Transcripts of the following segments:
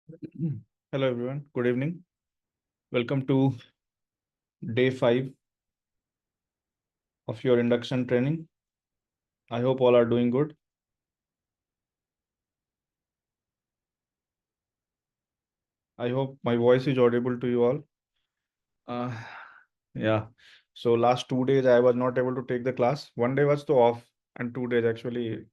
Hello everyone, good evening. Welcome to day 5 of your induction training. I hope all are doing good. I hope my voice is audible to you all. Uh, yeah. So last 2 days I was not able to take the class. One day was to off, and 2 days actually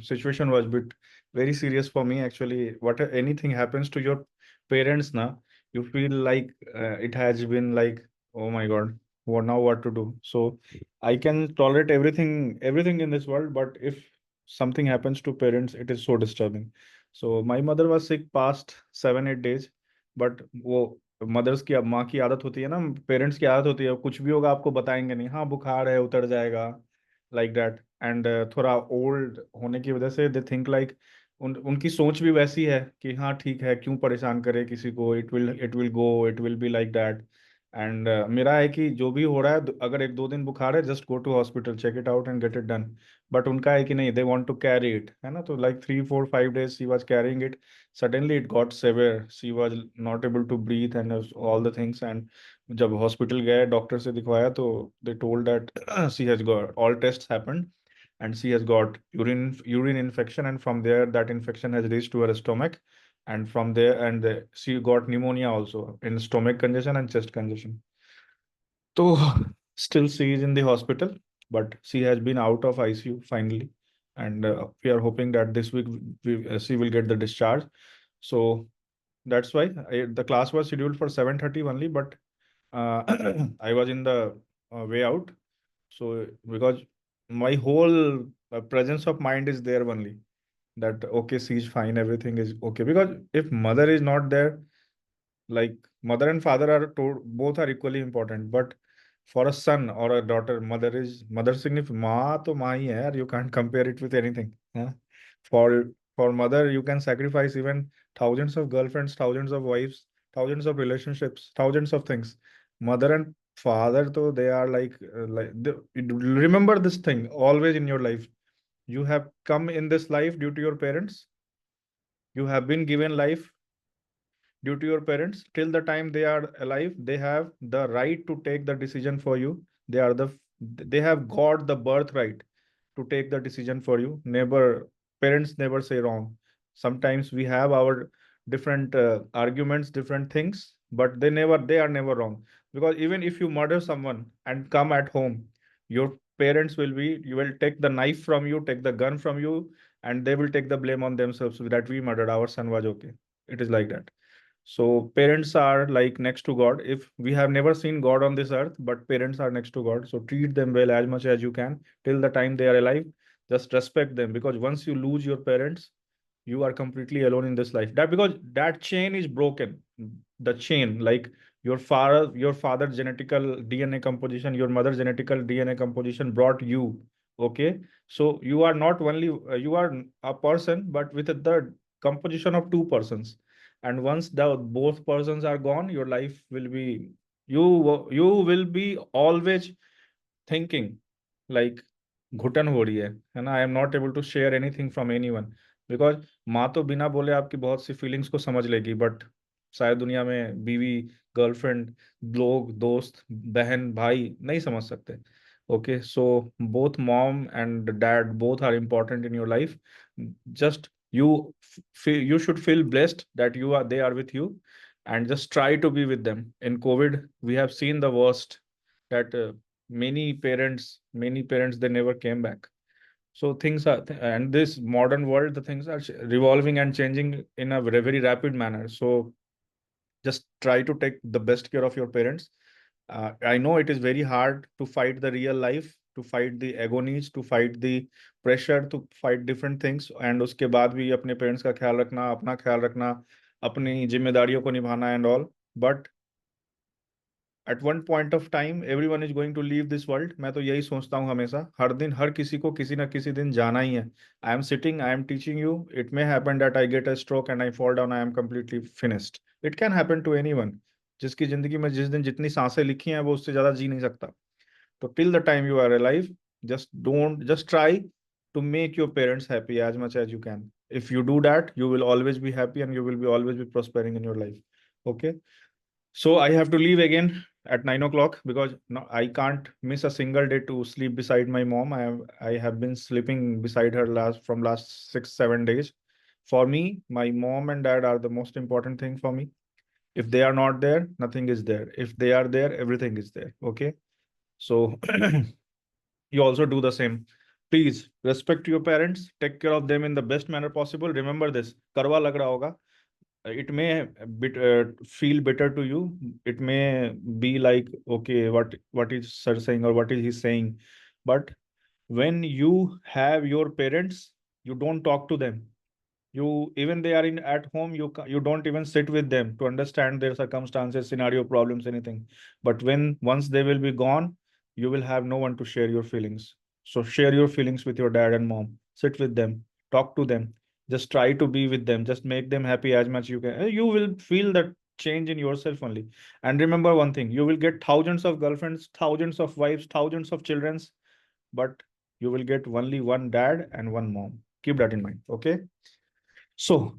situation was bit very serious for me. Actually, what anything happens to your parents now, you feel like it has been like, oh my God, what to do? So I can tolerate everything in this world, but if something happens to parents, it is so disturbing. So my mother was sick past 7-8 days, but वो mother's की, अब माँ की आदत होती है ना, parents की आदत होती है, कुछ भी होगा आपको बताएंगे नहीं, हाँ बुखार है उतर जाएगा, लाइक दैट। एंड थोड़ा ओल्ड होने की वजह से दे थिंक लाइक उनकी सोच भी वैसी है कि हाँ ठीक है, क्यों परेशान करे किसी को, it will go, it will be like that. And मेरा है कि जो भी हो रहा है, अगर 1-2 दिन बुखार है, just go to hospital, check it out and get it done. But उनका है कि नहीं, they want to carry it, है ना। तो like 3 4 5 days she was carrying it. Suddenly it got severe, she was not able to breathe and all the things। and जब hospital गए, doctor से दिखवाया, तो they told that she has got, all tests happened and she has got urine infection, and from there that infection has reached to her stomach, and from there she got pneumonia also, in stomach congestion and chest congestion. So still she is in the hospital, but she has been out of ICU finally, and we are hoping that this week she will get the discharge. So that's why the class was scheduled for 7:30 only, but I was in the way out. So because my whole presence of mind is there only, that okay, she's fine, everything is okay. Because if mother is not there, like mother and father are told, both are equally important, but for a son or a daughter, mother significant, माँ तो माँ ही है यार, you can't compare it with anything, हाँ? For mother you can sacrifice even thousands of girlfriends, thousands of wives, thousands of relationships, thousands of things. Mother and father, though, they are remember this thing always in your life. You have come in this life due to your parents. You have been given life due to your parents. Till the time they are alive, they have the right to take the decision for you. They have got the birthright to take the decision for you. Never, parents never say wrong. Sometimes we have our different arguments, different things, but they are never wrong. Because even if you murder someone and come at home, your parents will be, you will take the knife from you, take the gun from you, and they will take the blame on themselves that we murdered, our son was okay. It is like that. So parents are like next to God. If we have never seen God on this earth, but parents are next to God. So treat them well as much as you can till the time they are alive. Just respect them, because once you lose your parents, you are completely alone in this life. That, because that chain is broken. The chain, like your father genetical DNA composition, your mother genetical DNA composition brought you. Okay, so you are not only you are a person, but with the composition of two persons. And once the both persons are gone, your life will be, you will be always thinking like घुटन हो रही है ना, I am not able to share anything from anyone. Because माँ तो बिना बोले आपकी बहुत सी फीलिंग्स को समझ लेगी, बट शायद दुनिया में बीवी, गर्लफ्रेंड, लोग, दोस्त, बहन, भाई नहीं समझ सकते। Okay, so both mom and dad, both are important in your life. Just you should feel blessed that they are with you, and just try to be with them. In COVID we have seen the worst, that many parents they never came back. So things are, and this modern world, the things are revolving and changing in a very, very rapid manner. So just try to take the best care of your parents. I know it is very hard to fight the real life, to fight the agonies, to fight the pressure, to fight different things, and उसके बाद भी अपने parents का ख्याल रखना, अपना ख्याल रखना, अपनी जिम्मेदारियों को निभाना and all. But at one point of time everyone is going to leave this world. मैं तो यही सोचता हूँ हमेशा, हर दिन हर किसी को किसी ना किसी दिन जाना ही है। I am sitting, I am teaching you, it may happen that I get a stroke and I fall down, I am completely finished. It can happen to anyone. जिसकी जिंदगी में जिस दिन जितनी सांसें लिखी हैं, वो उससे ज्यादा जी नहीं सकता। तो till the time you are alive, just don't just try to make your parents happy as much as you can. If you do that, you will always be happy and you will be always be prospering in your life. Okay. So I have to leave again at 9 o'clock because no, I can't miss a single day to sleep beside my mom. I have been sleeping beside her last 6 7 days. For me, my mom and dad are the most important thing for me. If they are not there, nothing is there. If they are there, everything is there. Okay. So you also do the same. Please respect your parents, take care of them in the best manner possible. Remember this, karwa lag raha hoga. It may feel better to you. It may be like, okay, what is sir saying or what is he saying? But when you have your parents, you don't talk to them. You, even they are in at home, you don't even sit with them to understand their circumstances, scenario, problems, anything. But when once they will be gone, you will have no one to share your feelings. So share your feelings with your dad and mom. Sit with them, talk to them, just try to be with them, just make them happy as much you can. You will feel that change in yourself only. And remember one thing, you will get thousands of girlfriends, thousands of wives, thousands of childrens, but you will get only one dad and one mom. Keep that in mind. Okay. So,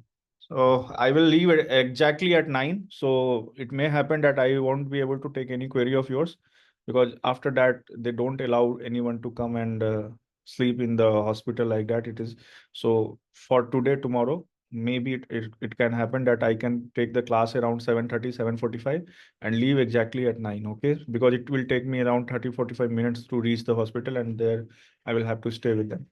I will leave it exactly at 9. So it may happen that I won't be able to take any query of yours because after that they don't allow anyone to come and sleep in the hospital like that. It is so for today, tomorrow, maybe it can happen that I can take the class around 7:30, 7:45 and leave exactly at 9. Okay, because it will take me around 30 45 minutes to reach the hospital and there I will have to stay with them.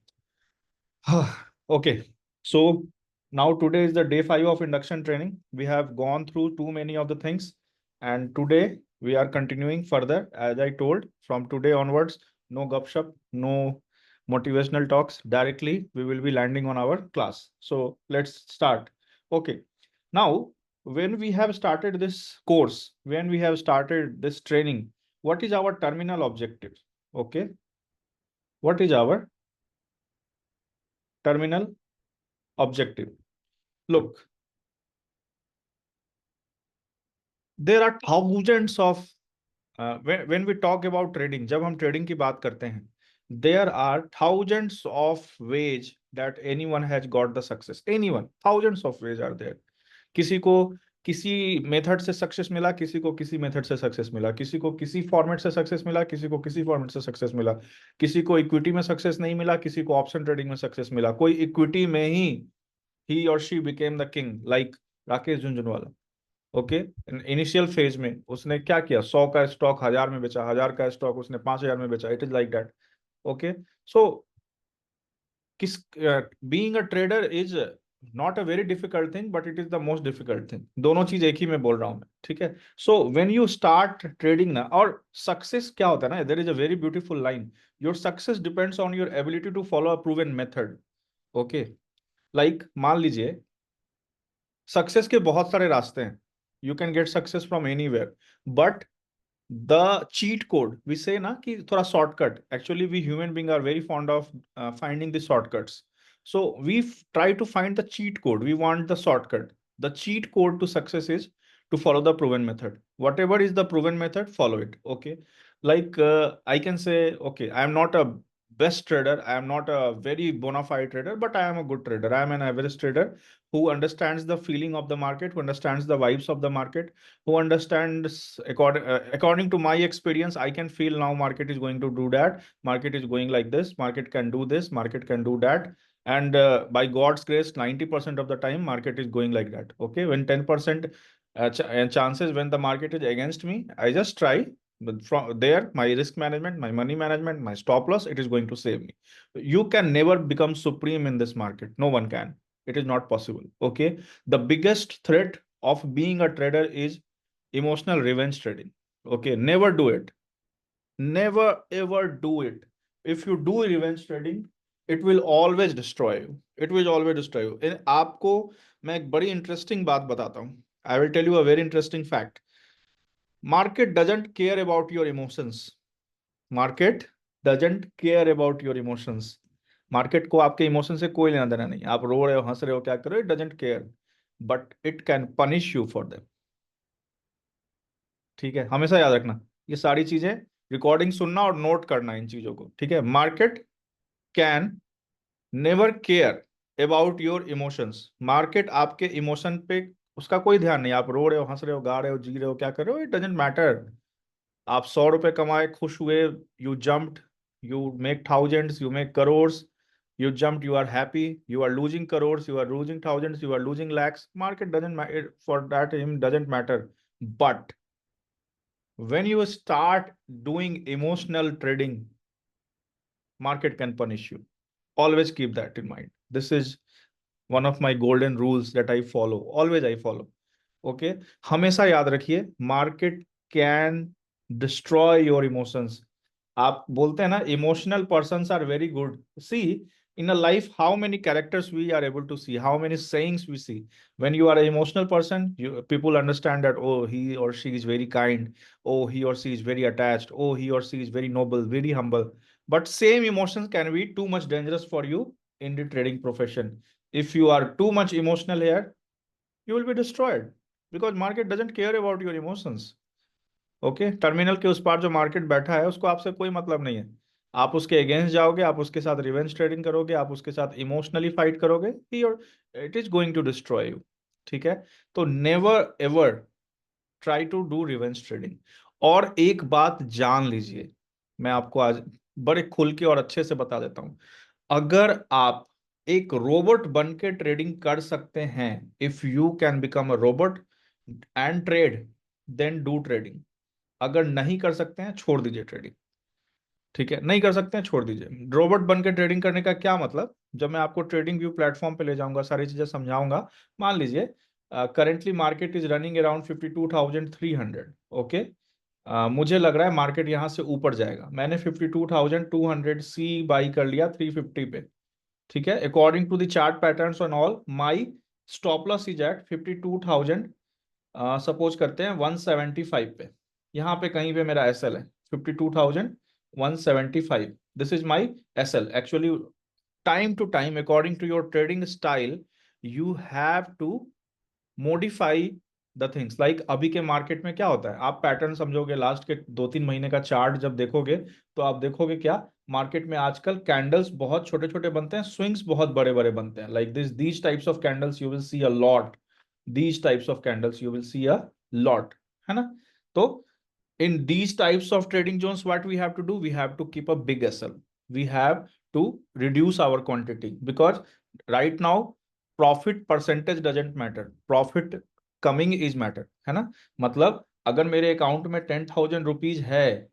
Okay, so now today is the day 5 of induction training. We have gone through too many of the things, and today we are continuing further. As I told, from today onwards, no gupshup, no motivational talks. Directly, we will be landing on our class. So let's start. Okay, now when we have started this course, when we have started this training, what is our terminal objective? Okay, what is our terminal objective? Look, there are thousands of when we talk about trading, जब हम trading की बात करते हैं, there are thousands of ways that anyone has got the success. Anyone, thousands of ways are there. किसी को किसी method से सक्सेस मिला, किसी को किसी मेथड से सक्सेस मिला, किसी को किसी फॉर्मेट से सक्सेस मिला, किसी को किसी फॉर्मेट से सक्सेस मिला, किसी को इक्विटी में सक्सेस नहीं मिला, किसी को ऑप्शन ट्रेडिंग में सक्सेस मिला, कोई इक्विटी में ही और she became the king, like Rakesh Jhunjhunwala. Okay, initial phase में उसने क्या किया, 100 का स्टॉक 1000 में बेचा, 1000 का स्टॉक उसने 5000 में बेचा. It is like that. Okay, so this being a trader is not a very difficult thing but it is the most difficult thing. दोनों चीज एक ही में बोल रहा हूं मैं. ठीक है. So when you start trading ना, और सक्सेस क्या होता है ना, there is a very beautiful line, your success depends on your ability to follow a proven method. Okay, like मान लीजिए सक्सेस के बहुत सारे रास्ते हैं. You can get success from anywhere, but the cheat code we say ना कि थोड़ा shortcut, actually we human being are very fond of finding the shortcuts. So we try to find the cheat code, we want the shortcut. The cheat code to success is to follow the proven method. Whatever is the proven method, follow it. Okay, like I can say, okay, I am not a best trader, I am not a very bona fide trader, but I am a good trader, I am an average trader who understands the feeling of the market, who understands the vibes of the market, who understands according to my experience, I can feel now market is going to do that, market is going like this, market can do this, market can do that. And by God's grace, 90% of the time market is going like that. Okay, when 10% chances when the market is against me, I just try. But from there, my risk management, my money management, my stop loss, it is going to save me. You can never become supreme in this market. No one can. It is not possible. Okay. The biggest threat of being a trader is emotional revenge trading. Okay. Never do it. Never ever do it. If you do revenge trading, it will always destroy you. It will always destroy you. आपको मैं एक बड़ी interesting बात बताता हूँ. I will tell you a very interesting fact. Market doesn't care about your emotions. Market doesn't care about your emotions. Market को आपके emotion से कोई लेना देना नहीं. आप रो रहे हो, हंस रहे हो, क्या कर रहे हो, it doesn't care, but it can punish you for them. ठीक है, हमेशा याद रखना ये सारी चीजें. रिकॉर्डिंग सुनना और नोट करना इन चीजों को. ठीक है. Market can never care about your emotions. Market आपके इमोशन पे उसका कोई ध्यान नहीं, आप रो रहे हो, हंस रहे हो, गा रहे हो, जी रहे हो, क्या कर रहे हो, इट डजेंट मैटर। आप 100 रुपए कमाए, खुश हुए, you jumped, you make thousands, you make crores, you jumped, you are happy, you are losing crores, you are losing thousands, you are losing lakhs, market doesn't matter, for that him doesn't matter. But when you start doing emotional trading, market can punish you. Always keep that in mind. This is one of my golden rules that I follow, always I follow. Okay, हमेशा याद रखिए, market can destroy your emotions. आप बोलते हैं ना emotional persons are very good, see in a life how many characters we are able to see, how many sayings we see. When you are an emotional person, people understand that, oh, he or she is very kind, oh, he or she is very attached, oh, he or she is very noble, very humble. But same emotions can be too much dangerous for you in the trading profession. If you are too much emotional here, you will be destroyed, because market doesn't care about your emotions. Okay, terminal के उस पार जो market बैठा है उसको आपसे कोई मतलब नहीं है। आप उसके अगेंस्ट जाओगे, आप उसके साथ रिवेंज ट्रेडिंग करोगे, आप उसके साथ इमोशनली फाइट करोगे, it is going to destroy you. ठीक है, तो never ever try to do revenge trading. और एक बात जान लीजिए, मैं आपको आज बड़े खुल के और अच्छे से बता देता हूं, अगर आप एक रोबोट बन के ट्रेडिंग कर सकते हैं, if you can become a robot and trade, then do trading. अगर नहीं कर सकते हैं, छोड़ दीजिए ट्रेडिंग। ठीक है, नहीं कर सकते हैं, छोड़ दीजिए। रोबोट बन के ट्रेडिंग करने का क्या मतलब, जब मैं आपको ट्रेडिंग व्यू प्लेटफॉर्म पे ले जाऊंगा, सारी चीजें समझाऊंगा। मान लीजिए currently market is running around 52,300। Okay, मुझे लग रहा है मार्केट यहाँ से ऊपर जाएगा, मैंने 52,200 सी बाई कर लिया 350 पे। ठीक है, according to the chart patterns and all, my stop loss is at 52,000, suppose करते हैं 175 पे। यहाँ पे कहीं पे मेरा एस एल है 52,175, this is my S L. Actually time to time according to your trading style you have to modify the things. Like अभी के मार्केट में क्या होता है, आप पैटर्न समझोगे, लास्ट के 2-3 महीने का चार्ट जब देखोगे तो आप देखोगे क्या, मार्केट में आजकल कैंडल्स बहुत छोटे छोटे बनते हैं, स्विंग्स बहुत बड़े बड़े बनते हैं। Like this these types of candles you will C a lot, these types of candles you will see a lot, है ना। तो in these types of trading zones what we have to do, we have to keep a big SL, we have to reduce our quantity, because right now profit percentage doesn't matter, profit coming is matter, है ना। मतलब अगर मेरे account में 10,000 rupees है,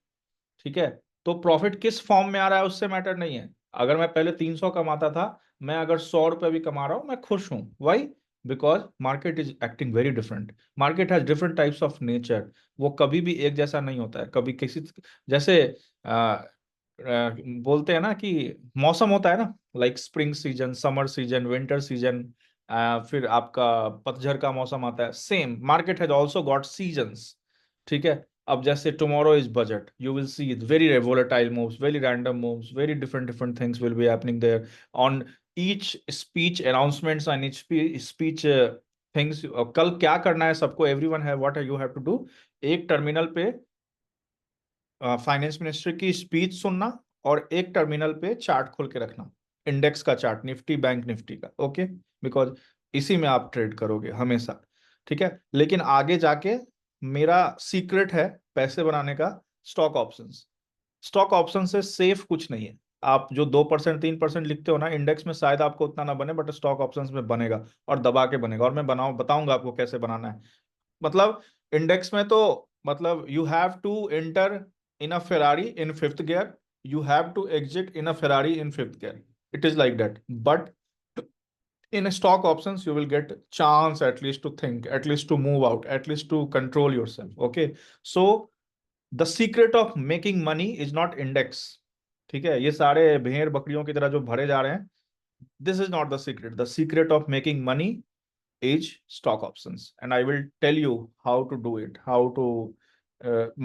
ठीक है, तो प्रॉफिट किस फॉर्म में आ रहा है उससे मैटर नहीं है। अगर मैं पहले 300 कमाता था, मैं अगर 100 रुपये भी कमा रहा हूं, मैं खुश हूं। Why? Because market is acting very different, market has different types of nature. वो कभी भी एक जैसा नहीं होता है, कभी किसी जैसे बोलते हैं ना कि मौसम होता है ना, like spring season, summer season, winter season, फिर आपका पतझड़ का मौसम आता है। Same market has also got seasons. ठीक है, अब जैसे tomorrow is budget, you will see very volatile moves, very random moves, very different different things will be happening there on each speech announcements and each speech things. कल क्या करना है सबको, everyone है what you have to do, एक terminal पे finance minister की speech सुनना, और एक टर्मिनल पे चार्ट खोल के रखना, इंडेक्स का चार्ट, निफ्टी बैंक निफ्टी का। ओके, बिकॉज इसी में आप ट्रेड करोगे हमेशा। ठीक है, लेकिन आगे जाके मेरा सीक्रेट है पैसे बनाने का, स्टॉक ऑप्शंस। स्टॉक ऑप्शन से सेफ कुछ नहीं है। आप जो 2% 3% लिखते हो ना इंडेक्स में, शायद आपको उतना ना बने, बट स्टॉक ऑप्शंस में बनेगा, और दबा के बनेगा। और मैं बताऊंगा आपको कैसे बनाना है। मतलब इंडेक्स में तो, मतलब you have to enter in a Ferrari in fifth gear, you have to exit in a Ferrari in fifth gear, it is like that. But in stock options you will get chance at least to think, at least to move out, at least to control yourself. Okay, so the secret of making money is not index। ठीक है, ये सारे भेड़ बकरियों की तरह जो भरे जा रहे हैं, this is not the secret, the secret of making money is stock options, and I will tell you how to do it, how to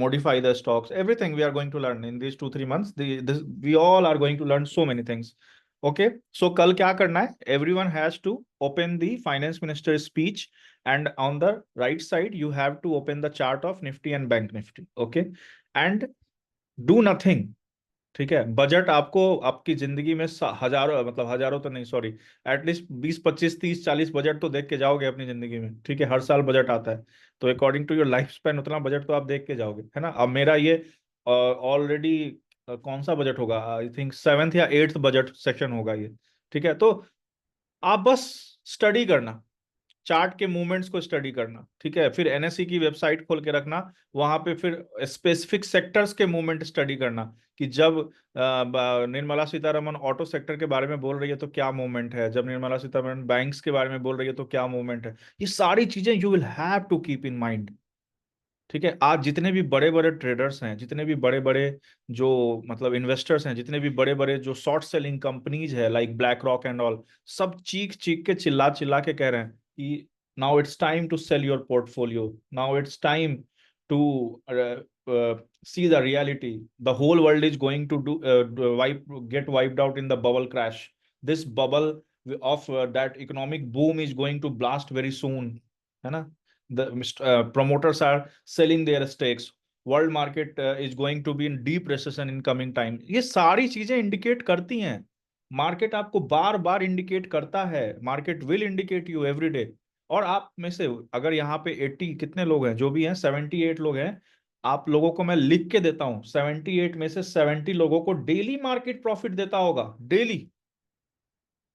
modify the stocks, everything we are going to learn in these 2-3 months, we all are going to learn so many things। Okay, so कल क्या करना है, everyone has to open the finance minister speech, and on the right side you have to open the chart of Nifty and bank Nifty. Okay, and do nothing, ठीक है, budget आपको आपकी जिंदगी में हजारों, मतलब हजारों तो नहीं, सॉरी, एटलीस्ट 20 25 30 40 बजट तो देख के जाओगे अपनी जिंदगी में। ठीक है, हर साल बजट आता है, तो according to your life span उतना बजट तो आप देख के जाओगे, है ना। अब मेरा ये ऑलरेडी कौन सा बजट होगा, आई थिंक 7th या 8th बजट सेशन होगा ये। ठीक है, तो आप बस स्टडी करना, चार्ट के मूवमेंट्स को स्टडी करना। ठीक है, फिर एनएससी की वेबसाइट खोल के रखना, वहां पे फिर स्पेसिफिक सेक्टर्स के मूवमेंट स्टडी करना, कि जब निर्मला सीतारमन ऑटो सेक्टर के बारे में बोल रही है तो क्या मूवमेंट है, जब निर्मला सीतारमन बैंक्स के बारे में बोल रही है तो क्या मूवमेंट है। ये सारी चीजें you will have to keep in mind. ठीक है, आज जितने भी बड़े बड़े ट्रेडर्स हैं, जितने भी बड़े बड़े जो मतलब इन्वेस्टर्स हैं, जितने भी बड़े बड़े जो शॉर्ट सेलिंग कंपनीज है like black rock and all, सब चीख चीख के चिल्ला चिल्ला के कह रहे हैं कि now it's time to sell your portfolio, now it's time to see the reality, the whole world is going to do wipe get wiped out in the bubble crash, this bubble of that economic boom is going to blast very soon, है ना। The promoters are selling their stakes, world market is going to be in deep recession in coming time। ये सारी चीजें indicate करती हैं, market आपको बार बार indicate करता है, market will indicate you every day. और आप में से अगर यहाँ पे 80 कितने लोग हैं, जो भी हैं 78 लोग हैं, आप लोगों को मैं लिख के देता हूँ, 78 में से 70 लोगों को डेली मार्केट प्रॉफिट देता होगा, डेली।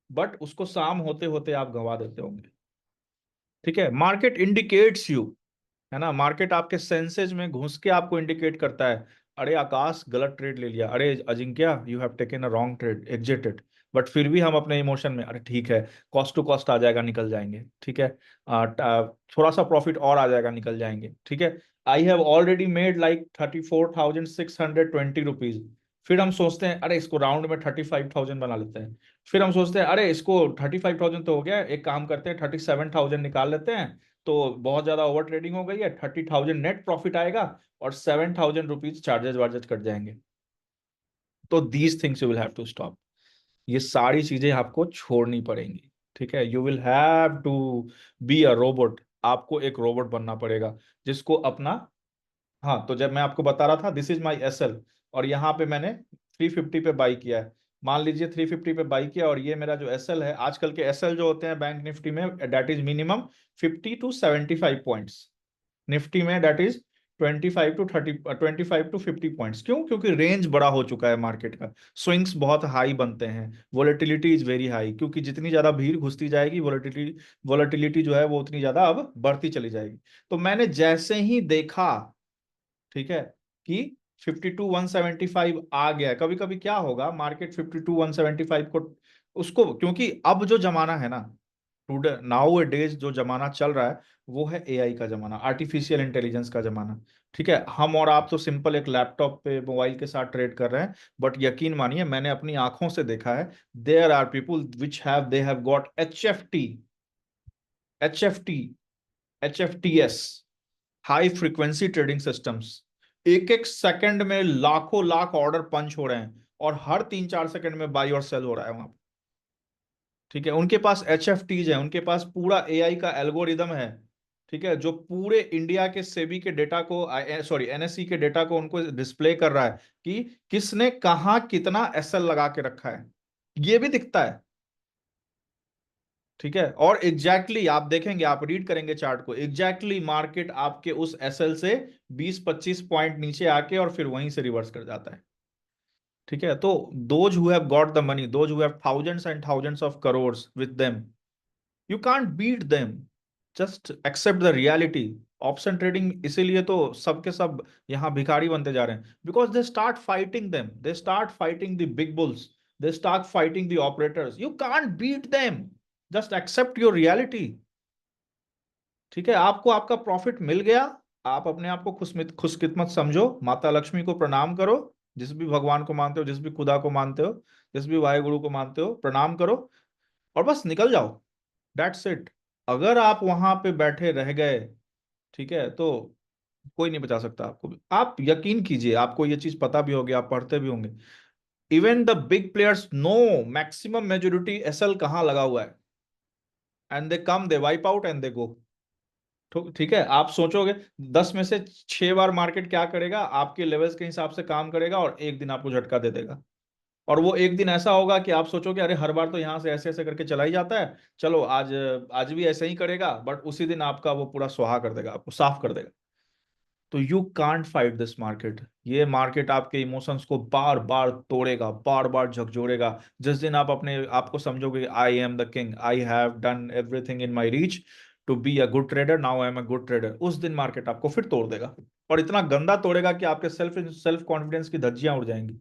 बट उसको शाम होते होते आप गंवा देते होंगे। ठीक है, मार्केट इंडिकेट्स यू, है ना। मार्केट आपके सेंसेस में घुस के आपको इंडिकेट करता है, अरे आकाश गलत ट्रेड ले लिया, अरे Ajinkya you have taken a wrong trade, exerted. But फिर भी हम अपने इमोशन में, अरे ठीक है, कॉस्ट टू कॉस्ट आ जाएगा, निकल जाएंगे। ठीक है, थोड़ा सा प्रॉफिट और आ जाएगा, निकल जाएंगे। ठीक है, I have already made like 34,620 rupees. फिर हम सोचते हैं अरे इसको राउंड में 35,000 बना लेते हैं। फिर हम सोचते हैं अरे इसको 35,000 तो हो गया, एक काम करते हैं 37,000 निकाल लेते हैं, तो बहुत ज्यादा ओवर ट्रेडिंग हो गई है, 30,000 नेट प्रॉफिट आएगा और 7,000 रुपीज चार्जेस वार्जेस कट जाएंगे। तो these things you will have to stop, ये सारी चीजें आपको छोड़नी पड़ेंगी। ठीक है, you will have to be a robot, आपको एक रोबोट बनना पड़ेगा जिसको अपना। हाँ, तो जब मैं आपको बता रहा था दिस इज माई एसएल, और यहाँ पे मैंने 350 पे बाई किया है, मान लीजिए 350 पे बाई किया, और ये मेरा जो एसएल है, आजकल के एसएल जो होते हैं बैंक निफ्टी में, that is minimum 50 to 75 points, Nifty में that is 25 to 30, 25 to 50 points. क्यों? क्योंकि रेंज बड़ा हो चुका है मार्केट का, स्विंग्स बहुत हाई बनते हैं, वोलेटिलिटी इज वेरी हाई, क्योंकि जितनी ज्यादा भीड़ घुसती जाएगी, वोलेटिलिटी वोलेटिलिटी जो है वो उतनी ज्यादा अब बढ़ती चली जाएगी। तो मैंने जैसे ही देखा, ठीक है, कि 52,175 आ गया है, कभी कभी क्या होगा, मार्केट 52,175 को, उसको, क्योंकि अब जो जमाना है ना, टुडे नाउ ए डेज जो जमाना चल रहा है, वो है एआई का जमाना, आर्टिफिशियल इंटेलिजेंस का जमाना। ठीक है, हम और आप तो सिंपल एक लैपटॉप पे मोबाइल के साथ ट्रेड कर रहे हैं, बट यकीन मानिए मैंने अपनी आंखों से देखा है, there are people which have they have got H F T HFTS, high frequency trading systems. एक एक सेकंड में लाखों लाख ऑर्डर पंच हो रहे हैं, और हर 3 4 सेकंड में बाई और सेल हो रहा है वहां पे। ठीक है, उनके पास HFTs है, उनके पास पूरा एआई का एल्गोरिदम है। ठीक है, जो पूरे इंडिया के सेबी के डेटा को, सॉरी एनएसई के डेटा को उनको डिस्प्ले कर रहा है कि किसने कहाँ कितना एसएल लगा के रखा है, ये भी दिखता है। ठीक है, और एग्जैक्टली आप देखेंगे, आप रीड करेंगे चार्ट को, एग्जैक्टली मार्केट आपके उस एसएल से 20 25 पॉइंट नीचे आके और फिर वहीं से रिवर्स कर जाता है। ठीक है, तो those who have got the money, those who have thousands and thousands of crores with them, you can't beat them, just accept the reality. Option trading इसीलिए तो सबके सब यहाँ भिखारी बनते जा रहे हैं, because they start fighting them, they start fighting the big bulls, they start fighting the operators, you can't beat them, just accept your reality. ठीक है, आपको आपका प्रॉफिट मिल गया, आप अपने आप को खुशकिस्मत समझो, माता लक्ष्मी को प्रणाम करो, जिस भी भगवान को मानते हो, जिस भी खुदा को मानते हो, जिस भी वाहेगुरु को मानते हो, प्रणाम करो, और बस निकल जाओ, दैट्स इट। अगर आप वहां पे बैठे रह गए, ठीक है, तो कोई नहीं बचा सकता आपको भी। आप यकीन कीजिए, आपको ये चीज पता भी होगी, आप पढ़ते भी होंगे, even the big players no maximum majority SL कहाँ लगा हुआ है, and they come, they wipe out and they go. तो ठीक है, आप सोचोगे 10 में से 6 बार मार्केट क्या करेगा, आपके लेवल्स के हिसाब से काम करेगा और एक दिन आपको झटका दे देगा। और वो एक दिन ऐसा होगा कि आप सोचोगे अरे हर बार तो यहाँ से ऐसे ऐसे करके चला ही जाता है, चलो आज आज भी ऐसे ही करेगा, बट उसी दिन आपका वो पूरा सुहा कर देगा, आपको साफ कर देगा। तो you can't fight this market. ये मार्केट आपके इमोशंस को बार बार तोड़ेगा, बार बार झकझोरेगा। जिस दिन आप अपने आप को समझोगे I am the king, I have done everything in my reach to be a good trader, now I am a good trader, उस दिन मार्केट आपको फिर तोड़ देगा। और इतना गंदा तोड़ेगा कि आपके सेल्फ सेल्फ कॉन्फिडेंस की धज्जियां उड़ जाएंगी।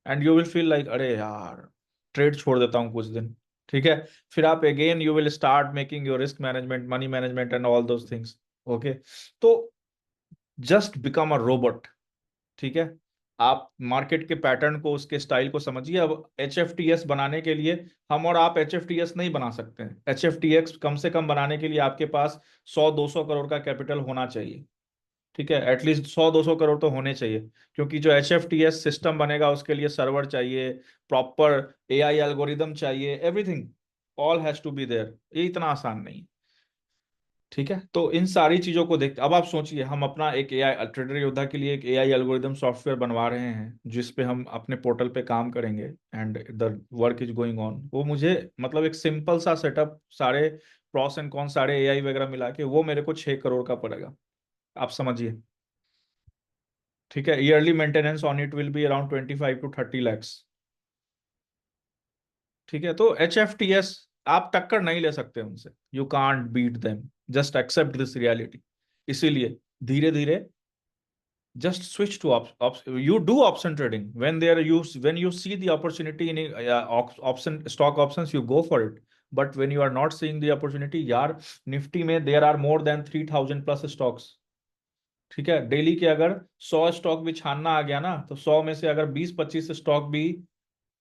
And you will feel like अरे यार, ट्रेड छोड़ देता हूँ कुछ दिन। ठीक है, फिर आप again you will start making your risk management, money management and all those things. Okay, तो जस्ट बिकम अ रोबोट। ठीक है, आप मार्केट के पैटर्न को, उसके स्टाइल को समझिए। अब एच एफ टी एस बनाने के लिए हम और आप एच एफ टी एस नहीं बना सकते हैं। एच एफ टी एक्स कम से कम बनाने के लिए आपके पास 100-200 करोड़ का कैपिटल होना चाहिए। ठीक है, एटलीस्ट 100-200 करोड़ तो होने चाहिए। क्योंकि जो H F T S system बनेगा उसके लिए सर्वर चाहिए, प्रॉपर ए आई एल्गोरिदम चाहिए, everything all has to be there. ये इतना आसान नहीं। ठीक है, तो इन सारी चीजों को देखते अब आप सोचिए, हम अपना एक एआई ट्रेडर योद्धा के लिए एक एआई एल्गोरिदम सॉफ्टवेयर बनवा रहे हैं जिस पे हम अपने पोर्टल पे काम करेंगे, and the work is going on. वो मुझे मतलब एक सिंपल सा सेटअप, सारे प्रॉस एंड कॉन, सारे एआई वगैरह मिला के वो मेरे को 6 करोड़ का पड़ेगा। आप समझिए। ठीक है, yearly maintenance on it will be around 25 to 30 lakhs। ठीक है, तो एच एफ टी एस आप टक्कर नहीं ले सकते उनसे, you can't beat them, just accept this reality. इसीलिए धीरे धीरे just switch to you do option trading when there you when you see the opportunity in option stock options, you go for it। but when you are not seeing the opportunity यार, Nifty में there are more than 3000 plus stocks। ठीक है, daily के अगर 100 stock भी छानना आ गया ना, तो 100 में से अगर 20-25 स्टॉक भी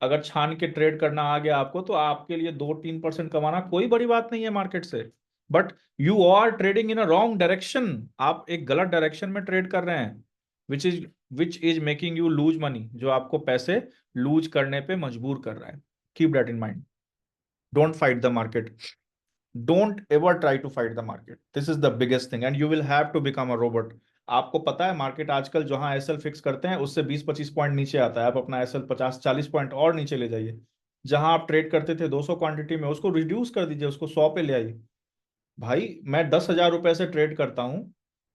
अगर छान के ट्रेड करना आ गया आपको, तो आपके लिए 2-3% कमाना कोई बड़ी बात नहीं है मार्केट से। But you are trading in a wrong direction, आप एक गलत डायरेक्शन में ट्रेड कर रहे हैं, which is making you lose money, जो आपको पैसे लूज करने पे मजबूर कर रहा है। Keep that in mind. Don't fight the market, don't ever try to fight the market, this is the biggest thing, and you will have to become a robot. आपको पता है मार्केट आजकल जहां एसएल फिक्स करते हैं उससे 20-25 point नीचे आता है, आप अपना एसएल 50-40 पॉइंट और नीचे ले जाइए। जहां आप ट्रेड करते थे 200 क्वांटिटी में, उसको रिड्यूस कर दीजिए, उसको 100 पे ले आइए। भाई मैं 10,000 रुपए से ट्रेड करता हूं,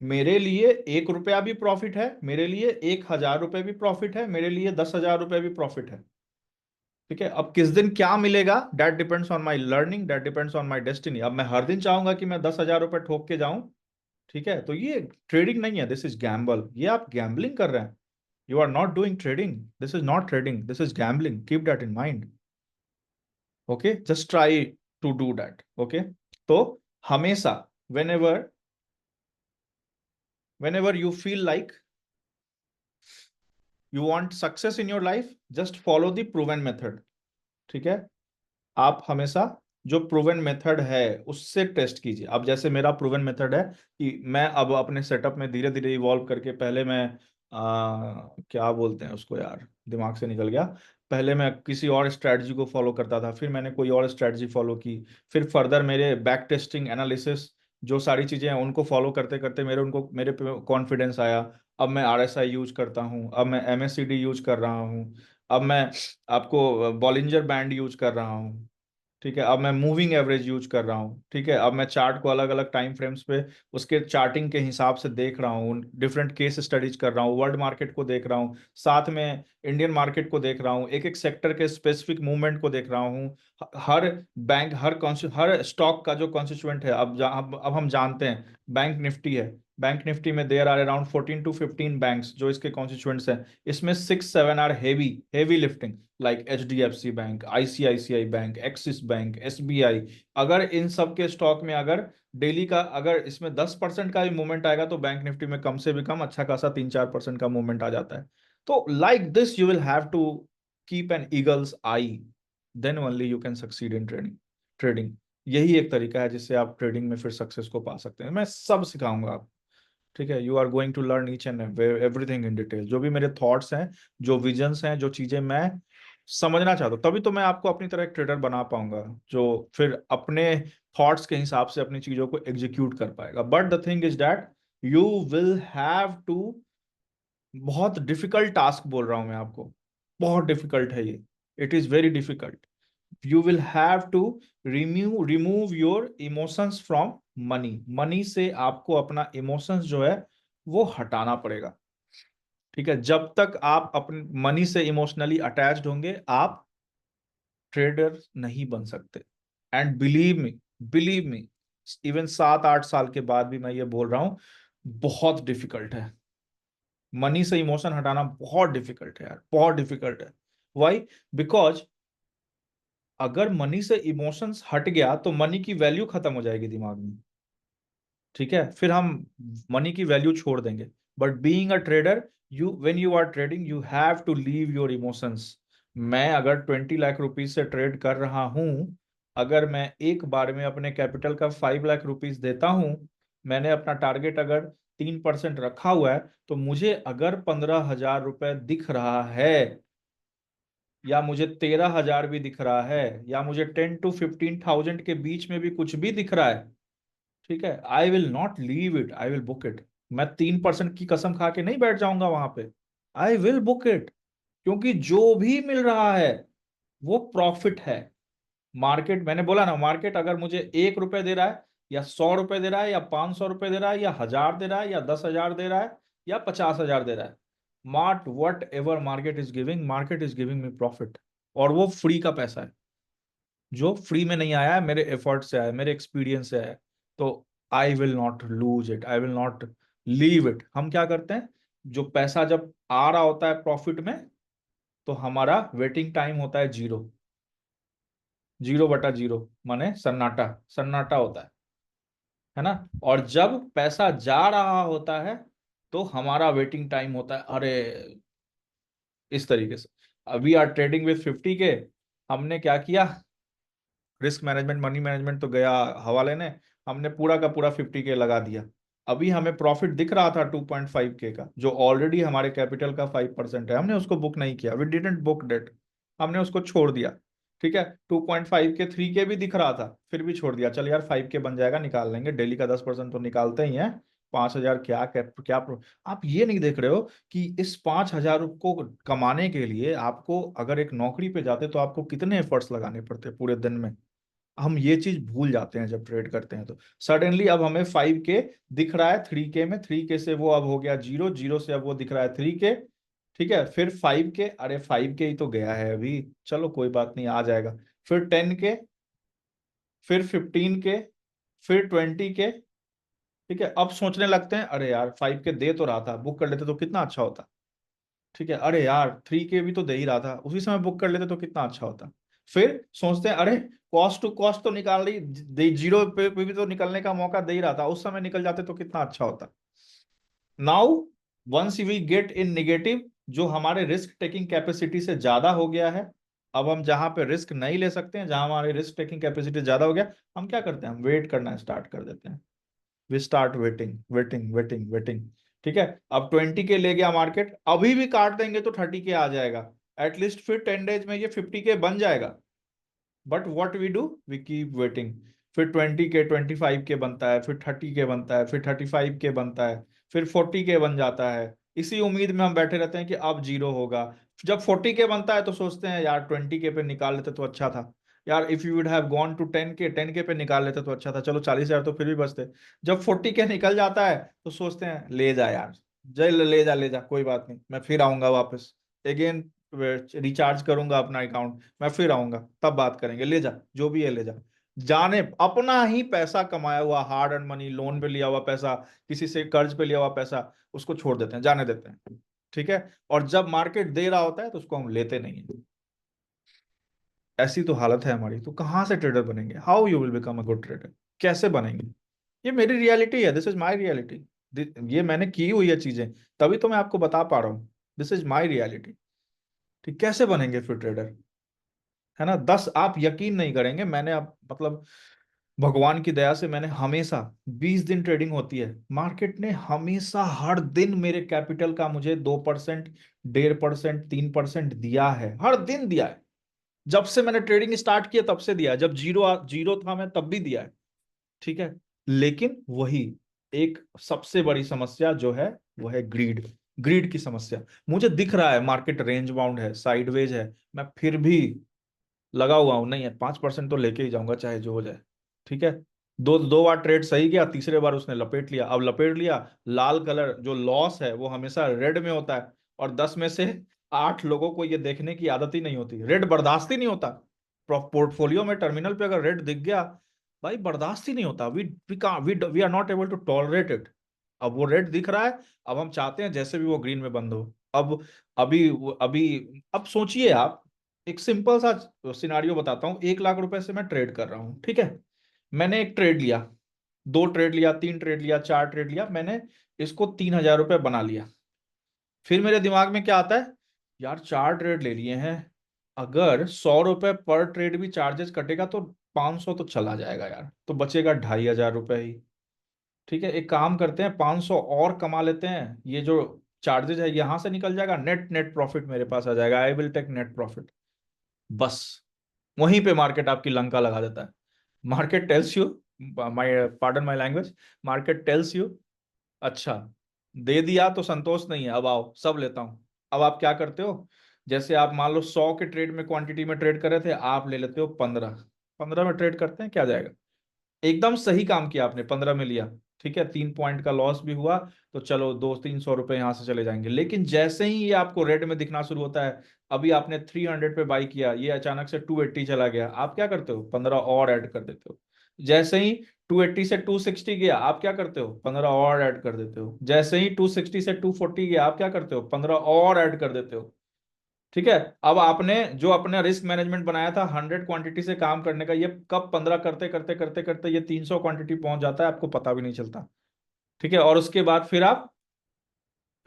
मेरे लिए 1 रुपया भी प्रॉफिट है, मेरे लिए 1,000 रुपए भी प्रॉफिट है, मेरे लिए 10,000 रुपए भी प्रॉफिट है। ठीक है, अब किस दिन क्या मिलेगा, that depends on my learning, that depends on my destiny. अब मैं हर दिन चाहूंगा कि मैं 10,000 रुपए ठोक के जाऊं। ठीक है, तो ये ट्रेडिंग नहीं है, दिस इज गैम्बल, ये आप गैम्बलिंग कर रहे हैं। You are not doing trading, this is not trading, this is gambling, keep that in mind. Okay, just try to do that. Okay, तो हमेशा whenever whenever you feel like you want success in your life, just follow the proven method। ठीक है, आप हमेशा जो proven method है उससे test कीजिए। अब जैसे मेरा प्रूवन मेथड है कि मैं अब अपने सेटअप में धीरे धीरे इवॉल्व करके, पहले मैं क्या बोलते हैं उसको यार, दिमाग से निकल गया। पहले मैं किसी और स्ट्रेटजी को फॉलो करता था, फिर मैंने कोई और स्ट्रेटजी फॉलो की, फिर फर्दर मेरे बैक टेस्टिंग एनालिसिस जो सारी चीजें हैं उनको फॉलो करते करते मेरे पे कॉन्फिडेंस आया। अब मैं आरएसआई यूज करता हूँ, अब मैं एमएससीडी यूज कर रहा हूँ, अब मैं आपको बॉलिंजर बैंड यूज कर रहा हूँ। ठीक है, अब मैं मूविंग एवरेज यूज कर रहा हूँ। ठीक है, अब मैं चार्ट को अलग अलग टाइम फ्रेम्स पे उसके चार्टिंग के हिसाब से देख रहा हूँ, डिफरेंट केस स्टडीज कर रहा हूँ, वर्ल्ड मार्केट को देख रहा हूँ, साथ में इंडियन मार्केट को देख रहा हूँ, एक एक सेक्टर के स्पेसिफिक मूवमेंट को देख रहा हूँ। हर बैंक, हर स्टॉक का जो कॉन्स्टिट्यूएंट है, अब हम जानते हैं बैंक निफ्टी है, बैंक निफ्टी में there are around 14 to 15 banks जो इसके कॉन्स्टिट्यूएंट्स हैं। इसमें 6-7 are heavy heavy lifting, like HDFC bank, ICICI bank, Axis bank, SBI. अगर इन सब के स्टॉक में अगर डेली का अगर इसमें 10% का भी मूवमेंट आएगा, तो बैंक निफ्टी में कम से भी कम अच्छा खासा 3-4% का मूवमेंट आ जाता है। तो like this you will have to keep an eagle's eye, then only you can succeed in trading. यही एक तरीका है जिससे आप ट्रेडिंग में फिर सक्सेस को पा सकते हैं। मैं सब सिखाऊंगा आपको। ठीक है, you are going to learn each and everything in detail, जो भी मेरे थॉट्स हैं, जो विजन्स हैं, जो चीजें मैं समझना चाहता हूँ, तभी तो मैं आपको अपनी तरह एक ट्रेडर बना पाऊंगा, जो फिर अपने थॉट्स के हिसाब से अपनी चीजों को एग्जीक्यूट कर पाएगा। But the thing is that you will have to, बहुत डिफिकल्ट टास्क बोल रहा हूं मैं आपको, बहुत डिफिकल्ट है ये, it is very difficult. You will have to remove your emotions from money. Money से आपको अपना इमोशंस जो है वो हटाना पड़ेगा। ठीक है, जब तक आप अपने मनी से इमोशनली अटैच्ड होंगे आप ट्रेडर नहीं बन सकते। एंड बिलीव मी, इवन 7-8 साल के बाद भी मैं ये बोल रहा हूं, बहुत डिफिकल्ट है। मनी से इमोशन हटाना बहुत डिफिकल्ट है यार, बहुत डिफिकल्ट है। वाई? बिकॉज अगर मनी से इमोशंस हट गया तो मनी की वैल्यू खत्म हो जाएगी दिमाग में। ठीक है, फिर हम मनी की वैल्यू छोड़ देंगे। But being a trader, you when you are trading you have to leave your emotions. मैं अगर 20 लाख रुपीज से ट्रेड कर रहा हूं, अगर मैं एक बार में अपने कैपिटल का 5 लाख रुपीज देता हूं, मैंने अपना टारगेट अगर 3% रखा हुआ है, तो मुझे अगर 15,000 रुपए दिख रहा है, या मुझे 13,000 भी दिख रहा है, या मुझे 10 to 15,000 के बीच में भी कुछ भी दिख रहा है, ठीक है, I will not leave it, I will book it. मैं 3% की कसम खा के नहीं बैठ जाऊंगा वहां पे, आई विल बुक इट। क्योंकि जो भी मिल रहा है वो प्रॉफिट है। मार्केट, मैंने बोला ना, मार्केट अगर मुझे 1 रुपए दे रहा है, या 100 रुपए दे रहा है, या 500 रुपए दे रहा है, या 1,000 दे रहा है, या 10,000 दे रहा है, या 50,000 दे रहा है, mart what ever market is giving, market is giving me profit. और वो फ्री का पैसा है, जो फ्री में नहीं आया है, मेरे एफर्ट से आया है, मेरे एक्सपीरियंस से आया है। तो I will not lose it, I will not leave it. हम क्या करते हैं, जो पैसा जब आ रहा होता है प्रॉफिट में, तो हमारा वेटिंग टाइम होता है 0, 0/0, माने सन्नाटा, सन्नाटा होता है ना। और जब पैसा जा रहा होता है तो हमारा वेटिंग टाइम होता है, अरे, इस तरीके से। अभी आर ट्रेडिंग विथ 50K, हमने क्या किया, रिस्क मैनेजमेंट मनी मैनेजमेंट तो गया हवाले ने, हमने पूरा का पूरा 50K लगा दिया। अभी हमें प्रॉफिट दिख रहा था 2.5K का, जो ऑलरेडी हमारे कैपिटल का 5% है, हमने उसको बुक नहीं किया, वी डिडंट बुक डेट, हमने उसको छोड़ दिया। ठीक है, 2.5K 3K भी दिख रहा था, फिर भी छोड़ दिया, चल यार 5K बन जाएगा, निकाल लेंगे, डेली का 10% तो निकालते ही हैं, 5,000 क्या क्या, क्या आप ये नहीं देख रहे हो कि इस 5,000 को कमाने के लिए आपको, अगर एक नौकरी पे जाते तो आपको कितने एफर्ट्स लगाने पड़ते पूरे दिन में। हम ये चीज भूल जाते हैं जब ट्रेड करते हैं। तो सडनली अब हमें 5K दिख रहा है 3K में, 3K से वो अब हो गया 0, 0 से अब वो दिख रहा है 3K। ठीक है, फिर 5K, अरे 5K ही तो गया है अभी, चलो कोई बात नहीं, आ जाएगा। फिर 10K, फिर 15K, फिर 20K। ठीक है, अब सोचने लगते हैं, अरे यार 5K दे तो रहा था, बुक कर लेते तो कितना अच्छा होता। ठीक है, अरे यार 3K भी तो दे ही रहा था, उसी समय बुक कर लेते तो कितना अच्छा होता। फिर सोचते हैं, अरे कॉस्ट टू कॉस्ट तो निकाल रही, 0 पे भी तो निकलने का मौका दे ही रहा था, उस समय निकल जाते तो कितना अच्छा होता। Now once we get in negative, जो हमारे रिस्क टेकिंग कैपेसिटी से ज्यादा हो गया है, अब हम जहां पे रिस्क नहीं ले सकते हैं, जहां हमारी रिस्क टेकिंग कैपेसिटी ज्यादा हो गया, हम क्या करते हैं, हम वेट करना स्टार्ट कर देते हैं। We start waiting waiting waiting waiting. ठीक है, अब 20K ले गया मार्केट, अभी भी काट देंगे तो 30K आ जाएगा, एटलीस्ट फिर 10 डेज में ये 50K बन जाएगा। But what we do, we keep waiting. फिर 20K 25K बनता है, फिर 30K बनता है, फिर 35K बनता है, फिर 40K बन जाता है। इसी उम्मीद में हम बैठे रहते हैं कि अब 0 होगा। जब 40K बनता है तो सोचते हैं यार 20K पे निकाल लेते तो अच्छा था, यार if you would have gone to 10K पे निकाल लेते तो अच्छा था, चलो 40,000 तो फिर भी बचते। जब 40K निकल जाता है तो सोचते हैं ले जा यार, जय ले जा ले जा, कोई बात नहीं, मैं फिर आऊंगा वापस, अगेन रिचार्ज करूंगा अपना अकाउंट, मैं फिर आऊंगा तब बात करेंगे, ले जा जो भी है ले जा। जाने, अपना ही पैसा कमाया हुआ, हार्ड अर्न मनी, लोन पे लिया हुआ पैसा, किसी से कर्ज पे लिया हुआ पैसा, उसको छोड़ देते हैं, जाने देते हैं। ठीक है, और जब मार्केट दे रहा होता है तो उसको हम लेते नहीं है। ऐसी तो हालत है हमारी, तो कहाँ से ट्रेडर बनेंगे, how you will become a good trader, कैसे बनेंगे। ये मेरी रियलिटी है, दिस इज माई रियलिटी, ये मैंने की हुई है चीजें, तभी तो मैं आपको बता पा रहा हूँ, दिस इज माई रियलिटी। ठीक, कैसे बनेंगे फिर ट्रेडर, है ना। 10, आप यकीन नहीं करेंगे, मैंने अब मतलब भगवान की दया से मैंने हमेशा, 20 दिन ट्रेडिंग होती है, मार्केट ने हमेशा हर दिन मेरे कैपिटल का मुझे 2%, 1.5%, 3% दिया है, हर दिन दिया है। जब से मैंने ट्रेडिंग स्टार्ट किया तब से दिया है, जब जीरो जीरो था मैं तब भी दिया है, ठीक है, लेकिन वही एक सबसे बड़ी समस्या जो है वो है ग्रीड। ग्रीड की समस्या। मुझे दिख रहा है मार्केट रेंज बाउंड है, साइडवेज है, मैं फिर भी लगा हुआ हूं, नहीं है 5% तो लेके ही जाऊंगा चाहे जो हो जाए। ठीक है, दो दो बार ट्रेड सही गया, तीसरे बार उसने लपेट लिया। अब लपेट लिया, लाल कलर जो लॉस है वो हमेशा रेड में होता है, और 10 में से 8 लोगों को ये देखने की आदत ही नहीं होती, रेड बर्दाश्त ही नहीं होता। पोर्टफोलियो में टर्मिनल पे अगर रेड दिख गया, भाई बर्दाश्त ही नहीं होता। We are not able to tolerate it. अब वो रेड दिख रहा है, अब हम चाहते हैं जैसे भी वो ग्रीन में बंद हो। अब अभी अब सोचिए आप, एक सिंपल सा सिनारियो बताता हूँ। 1 लाख रुपए से मैं ट्रेड कर रहा हूँ, ठीक है। मैंने एक ट्रेड लिया, 2 ट्रेड लिया, 3 ट्रेड लिया, 4 ट्रेड लिया, मैंने इसको 3,000 रुपये बना लिया। फिर मेरे दिमाग में क्या आता है, यार 4 ट्रेड ले लिए हैं, अगर 100 रुपये पर ट्रेड भी चार्जेस कटेगा तो 500 तो चला जाएगा यार, तो बचेगा 2,500 रुपये ही। ठीक है, एक काम करते हैं, 500 और कमा लेते हैं, ये जो चार्जेस है यहां से निकल जाएगा, नेट नेट प्रॉफिट मेरे पास आ जाएगा, I will take net profit. बस वहीं पे मार्केट आपकी लंका लगा देता है। Market tells you, my pardon my language, market tells you, अच्छा दे दिया तो संतोष नहीं है, अब आओ सब लेता हूं। अब आप क्या करते हो, जैसे आप मान लो 100 के ट्रेड में क्वांटिटी में ट्रेड कर रहे थे, आप ले लेते हो 15। 15 में ट्रेड करते हैं, क्या जाएगा, एकदम सही काम किया आपने, 15 में लिया। ठीक है, 3 पॉइंट का लॉस भी हुआ, तो चलो 200-300 रुपए यहां से चले जाएंगे। लेकिन जैसे ही ये आपको रेड में दिखना शुरू होता है, अभी आपने 300 पे बाई किया, ये अचानक से 280 चला गया, आप क्या करते हो, 15 और ऐड कर देते हो। जैसे ही 280 से 260 गया, आप क्या करते हो, 15 और ऐड कर देते हो। जैसे ही 260 से 240 गया, आप क्या करते हो, 15 और ऐड कर देते हो। ठीक है, अब आपने जो अपना रिस्क मैनेजमेंट बनाया था 100 क्वांटिटी से काम करने का, ये कब 15 करते करते करते करते ये 300 क्वांटिटी पहुंच जाता है, आपको पता भी नहीं चलता। ठीक है, और उसके बाद फिर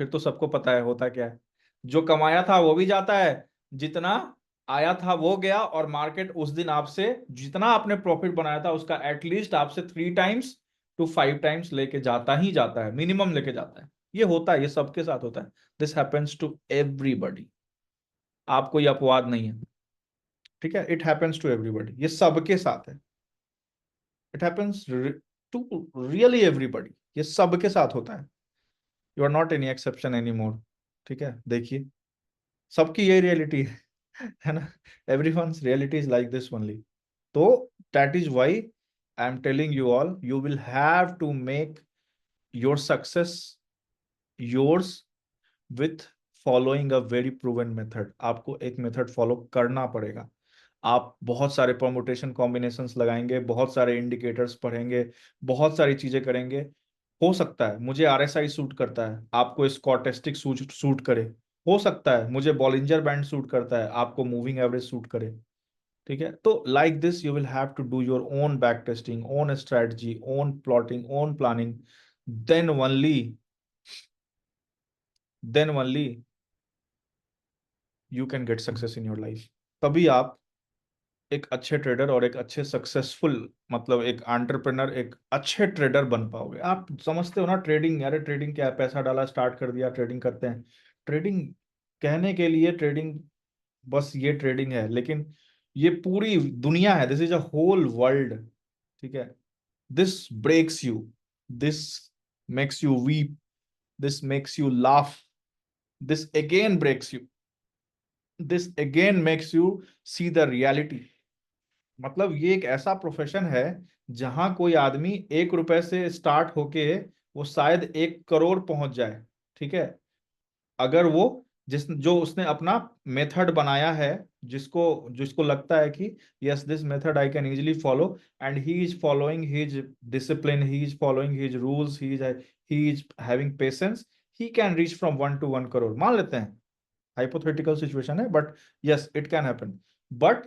तो सबको पता है होता क्या है, जो कमाया था वो भी जाता है, जितना आया था वो गया, और मार्केट उस दिन आपसे जितना आपने प्रॉफिट बनाया था उसका एटलीस्ट आपसे 3 टाइम्स to 5 टाइम्स लेके जाता ही जाता है, मिनिमम लेके जाता है। ये होता है, ये सबके साथ होता है। दिस हैपेंस टू एवरीबडी, आप कोई अपवाद नहीं है। ठीक है, इट हैपेंस टू एवरीबडी, ये सबके साथ है। It happens to really everybody, ये सबके साथ होता है। You are not any exception any more. ठीक है, देखिए सबकी यही रियलिटी है ना, everyone's reality is like this only. तो that is why I am telling you all, you will have to make your success yours with following a very proven method. आपको एक मेथड फॉलो करना पड़ेगा। आप बहुत सारे परमुटेशन कॉम्बिनेशंस लगाएंगे, बहुत सारे इंडिकेटर्स पढ़ेंगे, बहुत सारी चीजें करेंगे। हो सकता है मुझे आरएसआई सूट करता है, आपको स्कॉटेस्टिक सूट सूट करे। हो सकता है मुझे बॉलिंजर बैंड सूट करता है, आपको मूविंग एवरेज सूट करे। ठीक है, तो like this you will have to do your own back testing, own strategy, own plotting, own planning. Then only then only you can get success in your life. तभी आप एक अच्छे trader और एक अच्छे सक्सेसफुल, मतलब एक एंटरप्रेनर, एक अच्छे ट्रेडर बन पाओगे। आप समझते हो ना ट्रेडिंग, अरे ट्रेडिंग क्या है, पैसा डाला स्टार्ट कर दिया ट्रेडिंग करते हैं। ट्रेडिंग कहने के लिए ट्रेडिंग, बस ये ट्रेडिंग है, लेकिन ये पूरी दुनिया है, this is a whole world. ठीक है, this breaks you, this makes you weep, this makes you laugh, this again breaks you, this again makes you see the reality. मतलब ये एक ऐसा प्रोफेशन है जहां कोई आदमी 1 रुपए से स्टार्ट होके वो शायद 1 करोड़ पहुंच जाए। ठीक है, अगर वो जिस जो उसने अपना मेथड बनाया है, जिसको जिसको लगता है कि yes this method I can easily follow, and he is following his discipline, he is following his rules, he is having patience, he can reach from 1 to 1 crore, मान लेते हैं। हाइपोथेटिकल सिचुएशन है, but yes it can happen. But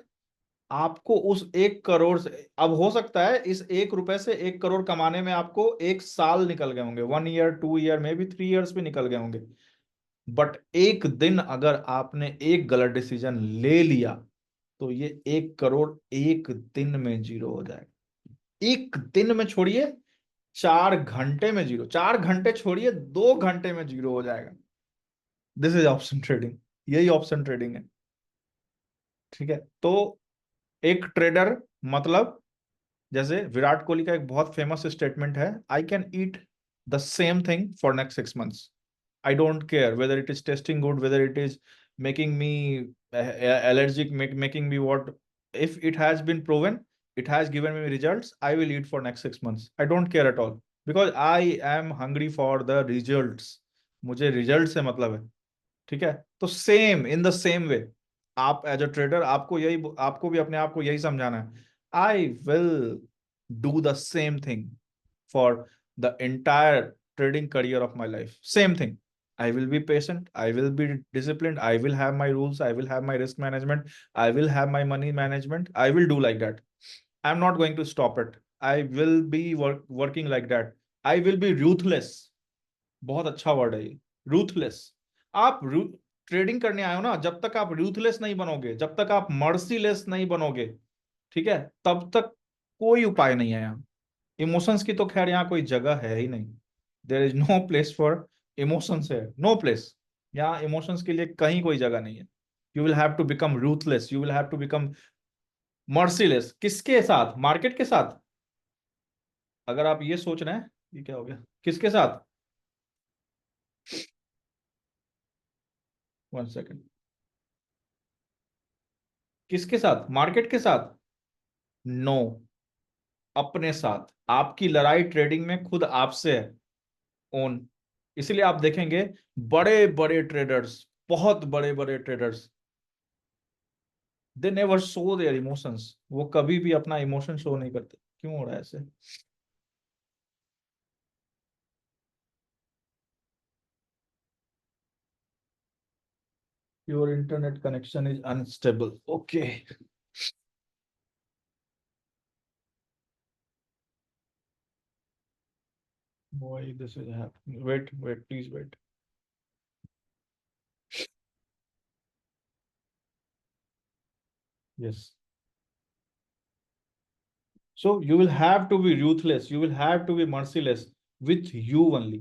आपको उस 1 करोड़ से, अब हो सकता है इस 1 रुपए से 1 करोड़ कमाने में आपको 1 साल निकल गए होंगे, 1 year, 2 year, may be 3 years भी निकल गए होंगे। बट एक दिन अगर आपने एक गलत डिसीजन ले लिया, तो ये 1 करोड़ एक दिन में जीरो हो जाएगा। एक दिन में छोड़िए, 4 घंटे में जीरो, 4 घंटे छोड़िए, 2 घंटे में जीरो हो जाएगा। दिस इज ऑप्शन ट्रेडिंग, यही ऑप्शन ट्रेडिंग है। ठीक है, तो एक ट्रेडर मतलब जैसे विराट कोहली का एक बहुत फेमस स्टेटमेंट है, I can eat the same thing for next 6 months. I don't care whether it is tasting good, whether it is making me allergic, making me what. If it has been proven, it has given me results, I will eat for next 6 months. I don't care at all because I am hungry for the results. मुझे result से मतलब है। ठीक है, तो same in the same way, आप as a trader आपको यही, आपको भी अपने आप को यही समझाना है, I will do the same thing for the entire trading career of my life. Same thing. I will be patient. I will be disciplined. I will have my rules. I will have my risk management. I will have my money management. I will do like that. I'm not going to stop it. I will be working like that. I will be ruthless. बहुत अच्छा word है ये, ruthless. आप trading करने आए हो ना, जब तक आप रूथलेस नहीं बनोगे, जब तक आप मर्सीलेस नहीं बनोगे, ठीक है, तब तक कोई उपाय नहीं है यहाँ। इमोशंस की तो खैर यहाँ कोई जगह है ही नहीं। There is no place for emotions, है नो प्लेस। यहाँ इमोशंस के लिए कहीं कोई जगह नहीं है। You will have to become ruthless, you will have to become merciless. किसके साथ? मार्केट के साथ? अगर आप ये सोच रहे हैं, ये क्या हो गया, किसके साथ? 1 सेकेंड। किसके साथ? मार्केट के साथ? नो, अपने साथ। आपकी लड़ाई ट्रेडिंग में खुद आपसे है, ओन। इसलिए आप देखेंगे बड़े बड़े ट्रेडर्स, बहुत बड़े बड़े traders, they never show their emotions. वो कभी भी अपना इमोशन शो नहीं करते। क्यों हो रहा है ऐसे? Your internet connection is unstable, okay. Why this is happening? Wait wait, please wait. Yes, so you will have to be ruthless, you will have to be merciless with you only।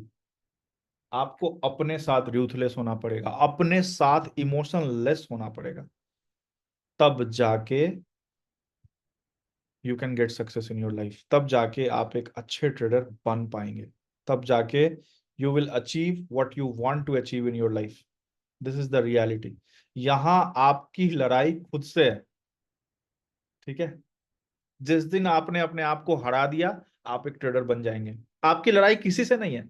आपको अपने साथ ruthless होना पड़ेगा, अपने साथ emotionless होना पड़ेगा, तब जाके you can get success in your life. तब जाके आप एक अच्छे ट्रेडर बन पाएंगे। तब जाके you will achieve what you want to achieve in your life. This is the reality. यहां आपकी लड़ाई खुद से है। ठीक है, जिस दिन आपने अपने आप को हरा दिया, आप एक ट्रेडर बन जाएंगे। आपकी लड़ाई किसी से नहीं है।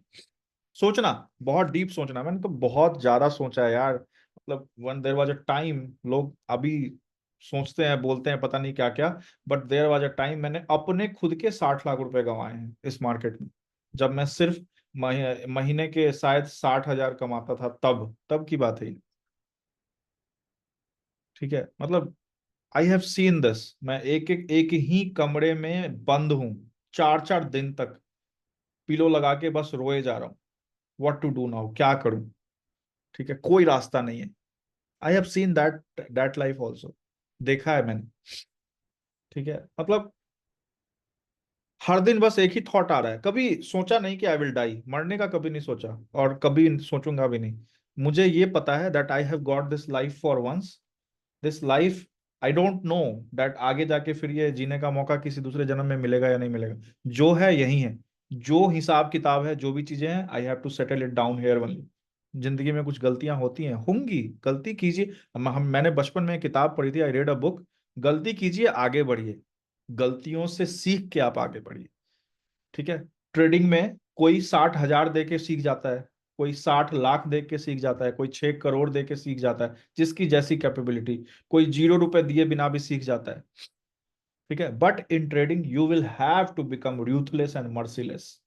सोचना, बहुत डीप सोचना। मैंने तो बहुत ज्यादा सोचा है यार। मतलब one there was a time, लोग अभी सोचते हैं, बोलते हैं पता नहीं क्या क्या, but there was a time मैंने अपने खुद के 60 लाख रुपए गंवाए हैं इस मार्केट में। जब मैं सिर्फ महीने के शायद 60 हजार कमाता था, तब तब की बात है ये। ठीक है, मतलब आई हैव सीन दिस। मैं एक ही कमरे में बंद हूं 4 4 दिन तक, पिलो लगा के बस रोए जा रहा हूँ। व्हाट टू डू नाउ, क्या करूं? ठीक है, कोई रास्ता नहीं है। I have seen that life also, देखा है मैंने। ठीक है, मतलब हर दिन बस एक ही थॉट आ रहा है। कभी सोचा नहीं कि आई विल डाई, मरने का कभी नहीं सोचा, और कभी सोचूंगा भी नहीं। मुझे ये पता है that I have got this life for once. This life, I don't know that आगे जाके फिर ये जीने का मौका किसी दूसरे जन्म में मिलेगा या नहीं मिलेगा। जो है यही है। जो हिसाब किताब है, जो भी चीजें हैं, I have to settle it down here only. जिंदगी में कुछ गलतियां होती हैं, होंगी, गलती कीजिए। मैंने बचपन में एक किताब पढ़ी थी, आई रेड अ बुक, गलती कीजिए आगे बढ़िए, गलतियों से सीख के आप आगे बढ़िए। ठीक है, ट्रेडिंग में कोई 60 हजार दे के सीख जाता है, कोई 60 लाख दे के सीख जाता है, कोई 6 करोड़ दे के सीख जाता है, जिसकी जैसी कैपेबिलिटी। कोई 0 रुपए दिए बिना भी सीख जाता है। ठीक है, but in trading you will have to become ruthless and merciless.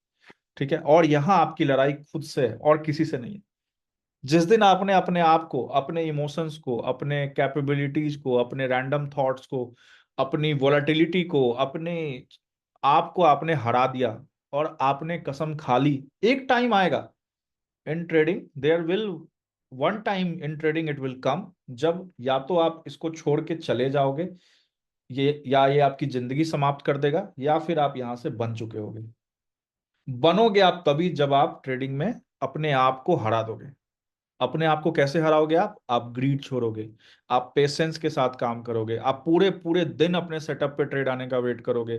ठीक है, और यहां आपकी लड़ाई खुद से है और किसी से नहीं है। जिस दिन आपने अपने आप को, अपने इमोशंस को, अपने कैपेबिलिटीज को, अपने रैंडम थॉट्स को, अपनी वोलेटिलिटी को, अपने आप को आपने हरा दिया और आपने कसम खा ली, एक टाइम आएगा in trading, there will one time in trading it will come, जब या तो आप इसको छोड़ के चले जाओगे, ये या ये आपकी जिंदगी समाप्त कर देगा, या फिर आप यहां से बन चुके होगे। बनोगे आप तभी जब आप ट्रेडिंग में अपने आप को हरा दोगे। अपने आप को कैसे हराओगे? आप ग्रीड छोड़ोगे, आप पेशेंस के साथ काम करोगे, आप पूरे पूरे दिन अपने सेटअप पे ट्रेड आने का वेट करोगे।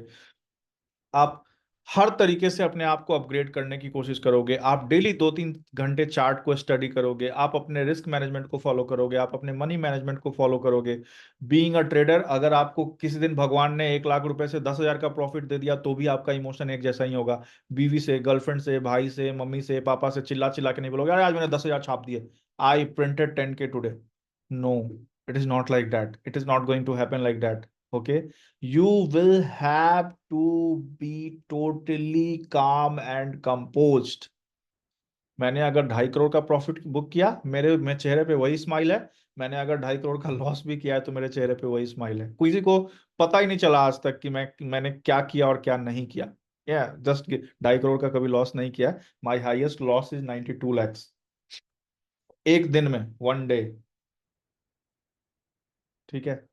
आप हर तरीके से अपने आप को अपग्रेड करने की कोशिश करोगे, आप डेली 2-3 घंटे चार्ट को स्टडी करोगे, आप अपने रिस्क मैनेजमेंट को फॉलो करोगे, आप अपने मनी मैनेजमेंट को फॉलो करोगे। बीइंग अ ट्रेडर, अगर आपको किसी दिन भगवान ने 1 लाख रुपए से 10 हजार का प्रॉफिट दे दिया तो भी आपका इमोशन एक जैसा ही होगा। बीवी से, गर्लफ्रेंड से, भाई से, मम्मी से, पापा से चिल्ला चिल्ला के नहीं बोलोगे अरे आज मैंने 10 हजार छाप दिए, I printed 10K today. No, it is not like that, it is not going to happen like that. Okay, you will have to be totally calm and composed. मैंने अगर 2.5 करोड़ का प्रॉफिट बुक किया, मेरे चेहरे पे वही स्माइल है। मैंने अगर 2.5 करोड़ का लॉस भी किया है तो मेरे चेहरे पे वही स्माइल है। किसी को पता ही नहीं चला आज तक कि मैंने क्या किया और क्या नहीं किया। जस्ट 2.5 करोड़ का कभी लॉस नहीं किया। My highest loss is 92 lakhs, एक दिन में, 1 डे। ठीक है।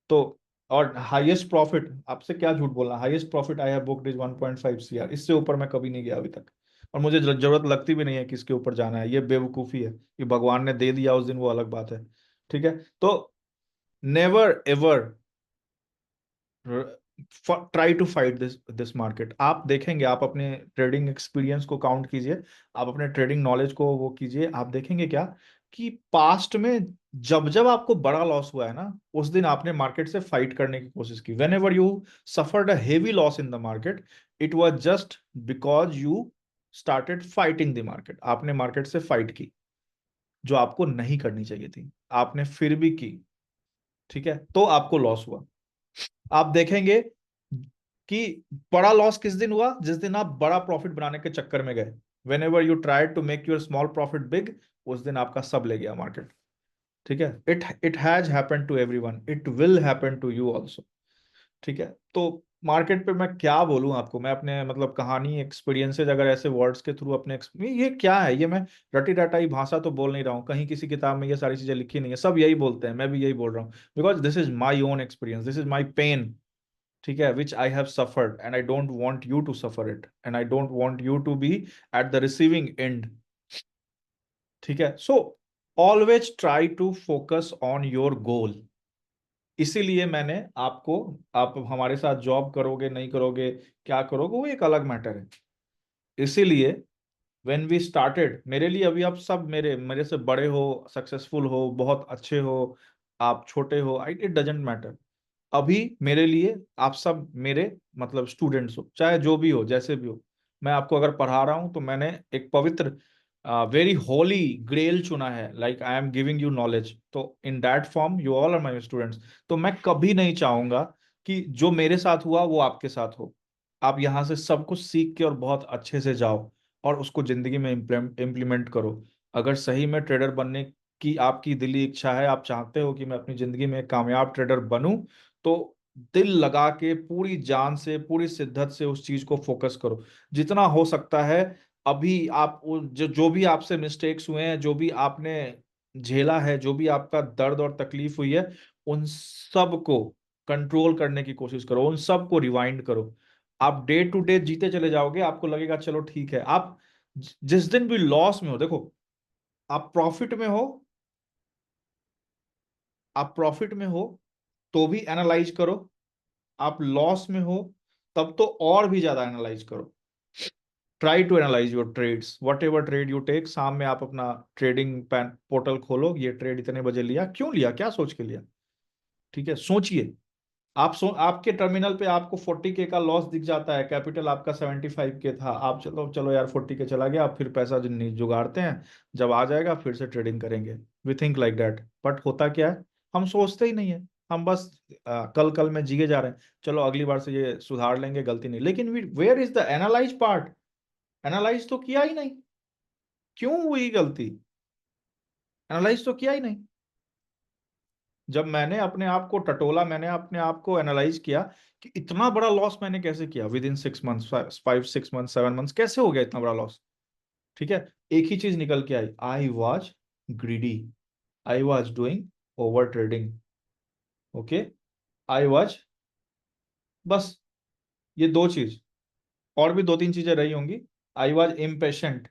तो और हाईएस्ट प्रॉफिट, आपसे क्या झूठ बोलना, highest profit I have booked is 1.5 CR, इससे ऊपर मैं कभी नहीं गया अभी तक। और मुझे जरूरत लगती भी नहीं है कि इसके ऊपर जाना है, ये बेवकूफ़ी है कि भगवान ने दे दिया उस दिन, वो अलग बात है। ठीक है। तो never ever try to fight this market. आप देखेंगे, आप अपने ट्रेडिंग एक्सपीरियंस को काउंट कीजिए, आप अपने ट्रेडिंग नॉलेज को वो कीजिए, आप देखेंगे क्या कि पास्ट में जब जब आपको बड़ा लॉस हुआ है ना, उस दिन आपने मार्केट से फाइट करने की कोशिश की। When ever you suffered a heavy loss in the market, it was just because you started fighting the market. आपने मार्केट से फाइट की, जो आपको नहीं करनी चाहिए थी, आपने फिर भी की। ठीक है, तो आपको लॉस हुआ। आप देखेंगे कि बड़ा लॉस किस दिन हुआ, जिस दिन आप बड़ा प्रॉफिट बनाने के चक्कर में गए। Whenever you try to make your small profit big, उस दिन आपका सब ले गया मार्केट। ठीक है। It has happened to everyone, it will happen to you also. ठीक है। तो मार्केट पे मैं क्या बोलूं आपको, मैं अपने मतलब कहानी एक्सपीरियंसेस अगर ऐसे वर्ड्स के थ्रू अपने ये क्या है, ये मैं रटी रटाई भाषा तो बोल नहीं रहा हूँ, कहीं किसी किताब में ये सारी चीजें लिखी नहीं है, सब यही बोलते हैं, मैं भी यही बोल रहा हूँ। Because this is my own experience, this is my pain. ठीक है, which I have suffered and I don't want you to suffer it, and I don't want you to be at the receiving end. ठीक है। So always try to focus on your goal. इसीलिए मैंने आपको, आप हमारे साथ job करोगे नहीं करोगे, क्या करोगे, वो एक अलग मैटर है। इसीलिए व्हेन वी स्टार्टेड, मेरे लिए अभी आप सब मेरे मेरे से बड़े हो, सक्सेसफुल हो, बहुत अच्छे हो, आप छोटे हो, आई इट डजेंट मैटर। अभी मेरे लिए आप सब मेरे मतलब स्टूडेंट्स हो, चाहे जो भी हो, जैसे भी हो। मैं आपको अगर पढ़ा रहा हूं तो मैंने एक पवित्र, वेरी होली ग्रेल चुना है, like I am giving you knowledge, तो in that form you all are my students. तो मैं कभी नहीं चाहूंगा कि जो मेरे साथ हुआ वो आपके साथ हो। आप यहाँ से सब कुछ सीख के और बहुत अच्छे से जाओ और उसको जिंदगी में इम्प्लीमेंट करो। अगर सही में ट्रेडर बनने की आपकी दिली इच्छा है, आप चाहते हो कि मैं अपनी जिंदगी में एक कामयाब ट्रेडर बनूं, तो दिल लगा के पूरी जान से, पूरी शिद्दत से उस चीज को फोकस करो जितना हो सकता है। अभी आप जो जो भी आपसे मिस्टेक्स हुए हैं, जो भी आपने झेला है, जो भी आपका दर्द और तकलीफ हुई है, उन सब को कंट्रोल करने की कोशिश करो, उन सब को रिवाइंड करो। आप डे टू डे जीते चले जाओगे, आपको लगेगा चलो ठीक है। आप जिस दिन भी लॉस में हो, देखो, आप प्रॉफिट में हो, आप प्रॉफिट में हो तो भी एनालाइज करो, आप लॉस में हो तब तो और भी ज्यादा एनालाइज करो। Try to analyse your trades, whatever trade you take. शाम में आप अपना ट्रेडिंग पोर्टल खोलो, ये ट्रेड इतने बजे लिया, क्यों लिया, क्या सोच के लिया। ठीक है, सोचिए। आपके टर्मिनल पे आपको 40K का लॉस दिख जाता है, कैपिटल आपका 75K था, आप चलो चलो यार 40K चला गया, आप फिर पैसा जुगाड़ते हैं, जब आ जाएगा फिर से ट्रेडिंग करेंगे। We think like that, but होता क्या है, हम सोचते ही नहीं है। हम बस कल कल में जिए जा रहे हैं, चलो अगली बार से ये सुधार लेंगे, गलती नहीं। लेकिन where is the analyse part, analyse तो किया ही नहीं, क्यों हुई गलती, एनालाइज तो किया ही नहीं। जब मैंने अपने आप को टटोला, मैंने अपने आप को एनालाइज किया कि इतना बड़ा लॉस मैंने कैसे किया with in 6 months, 5 6 months 7 months, कैसे हो गया इतना बड़ा लॉस। ठीक है। एक ही चीज निकल के आई, I was greedy, I was doing over trading. Okay, I was, बस ये दो चीज, और भी 2-3 चीजें रही होंगी। I was impatient,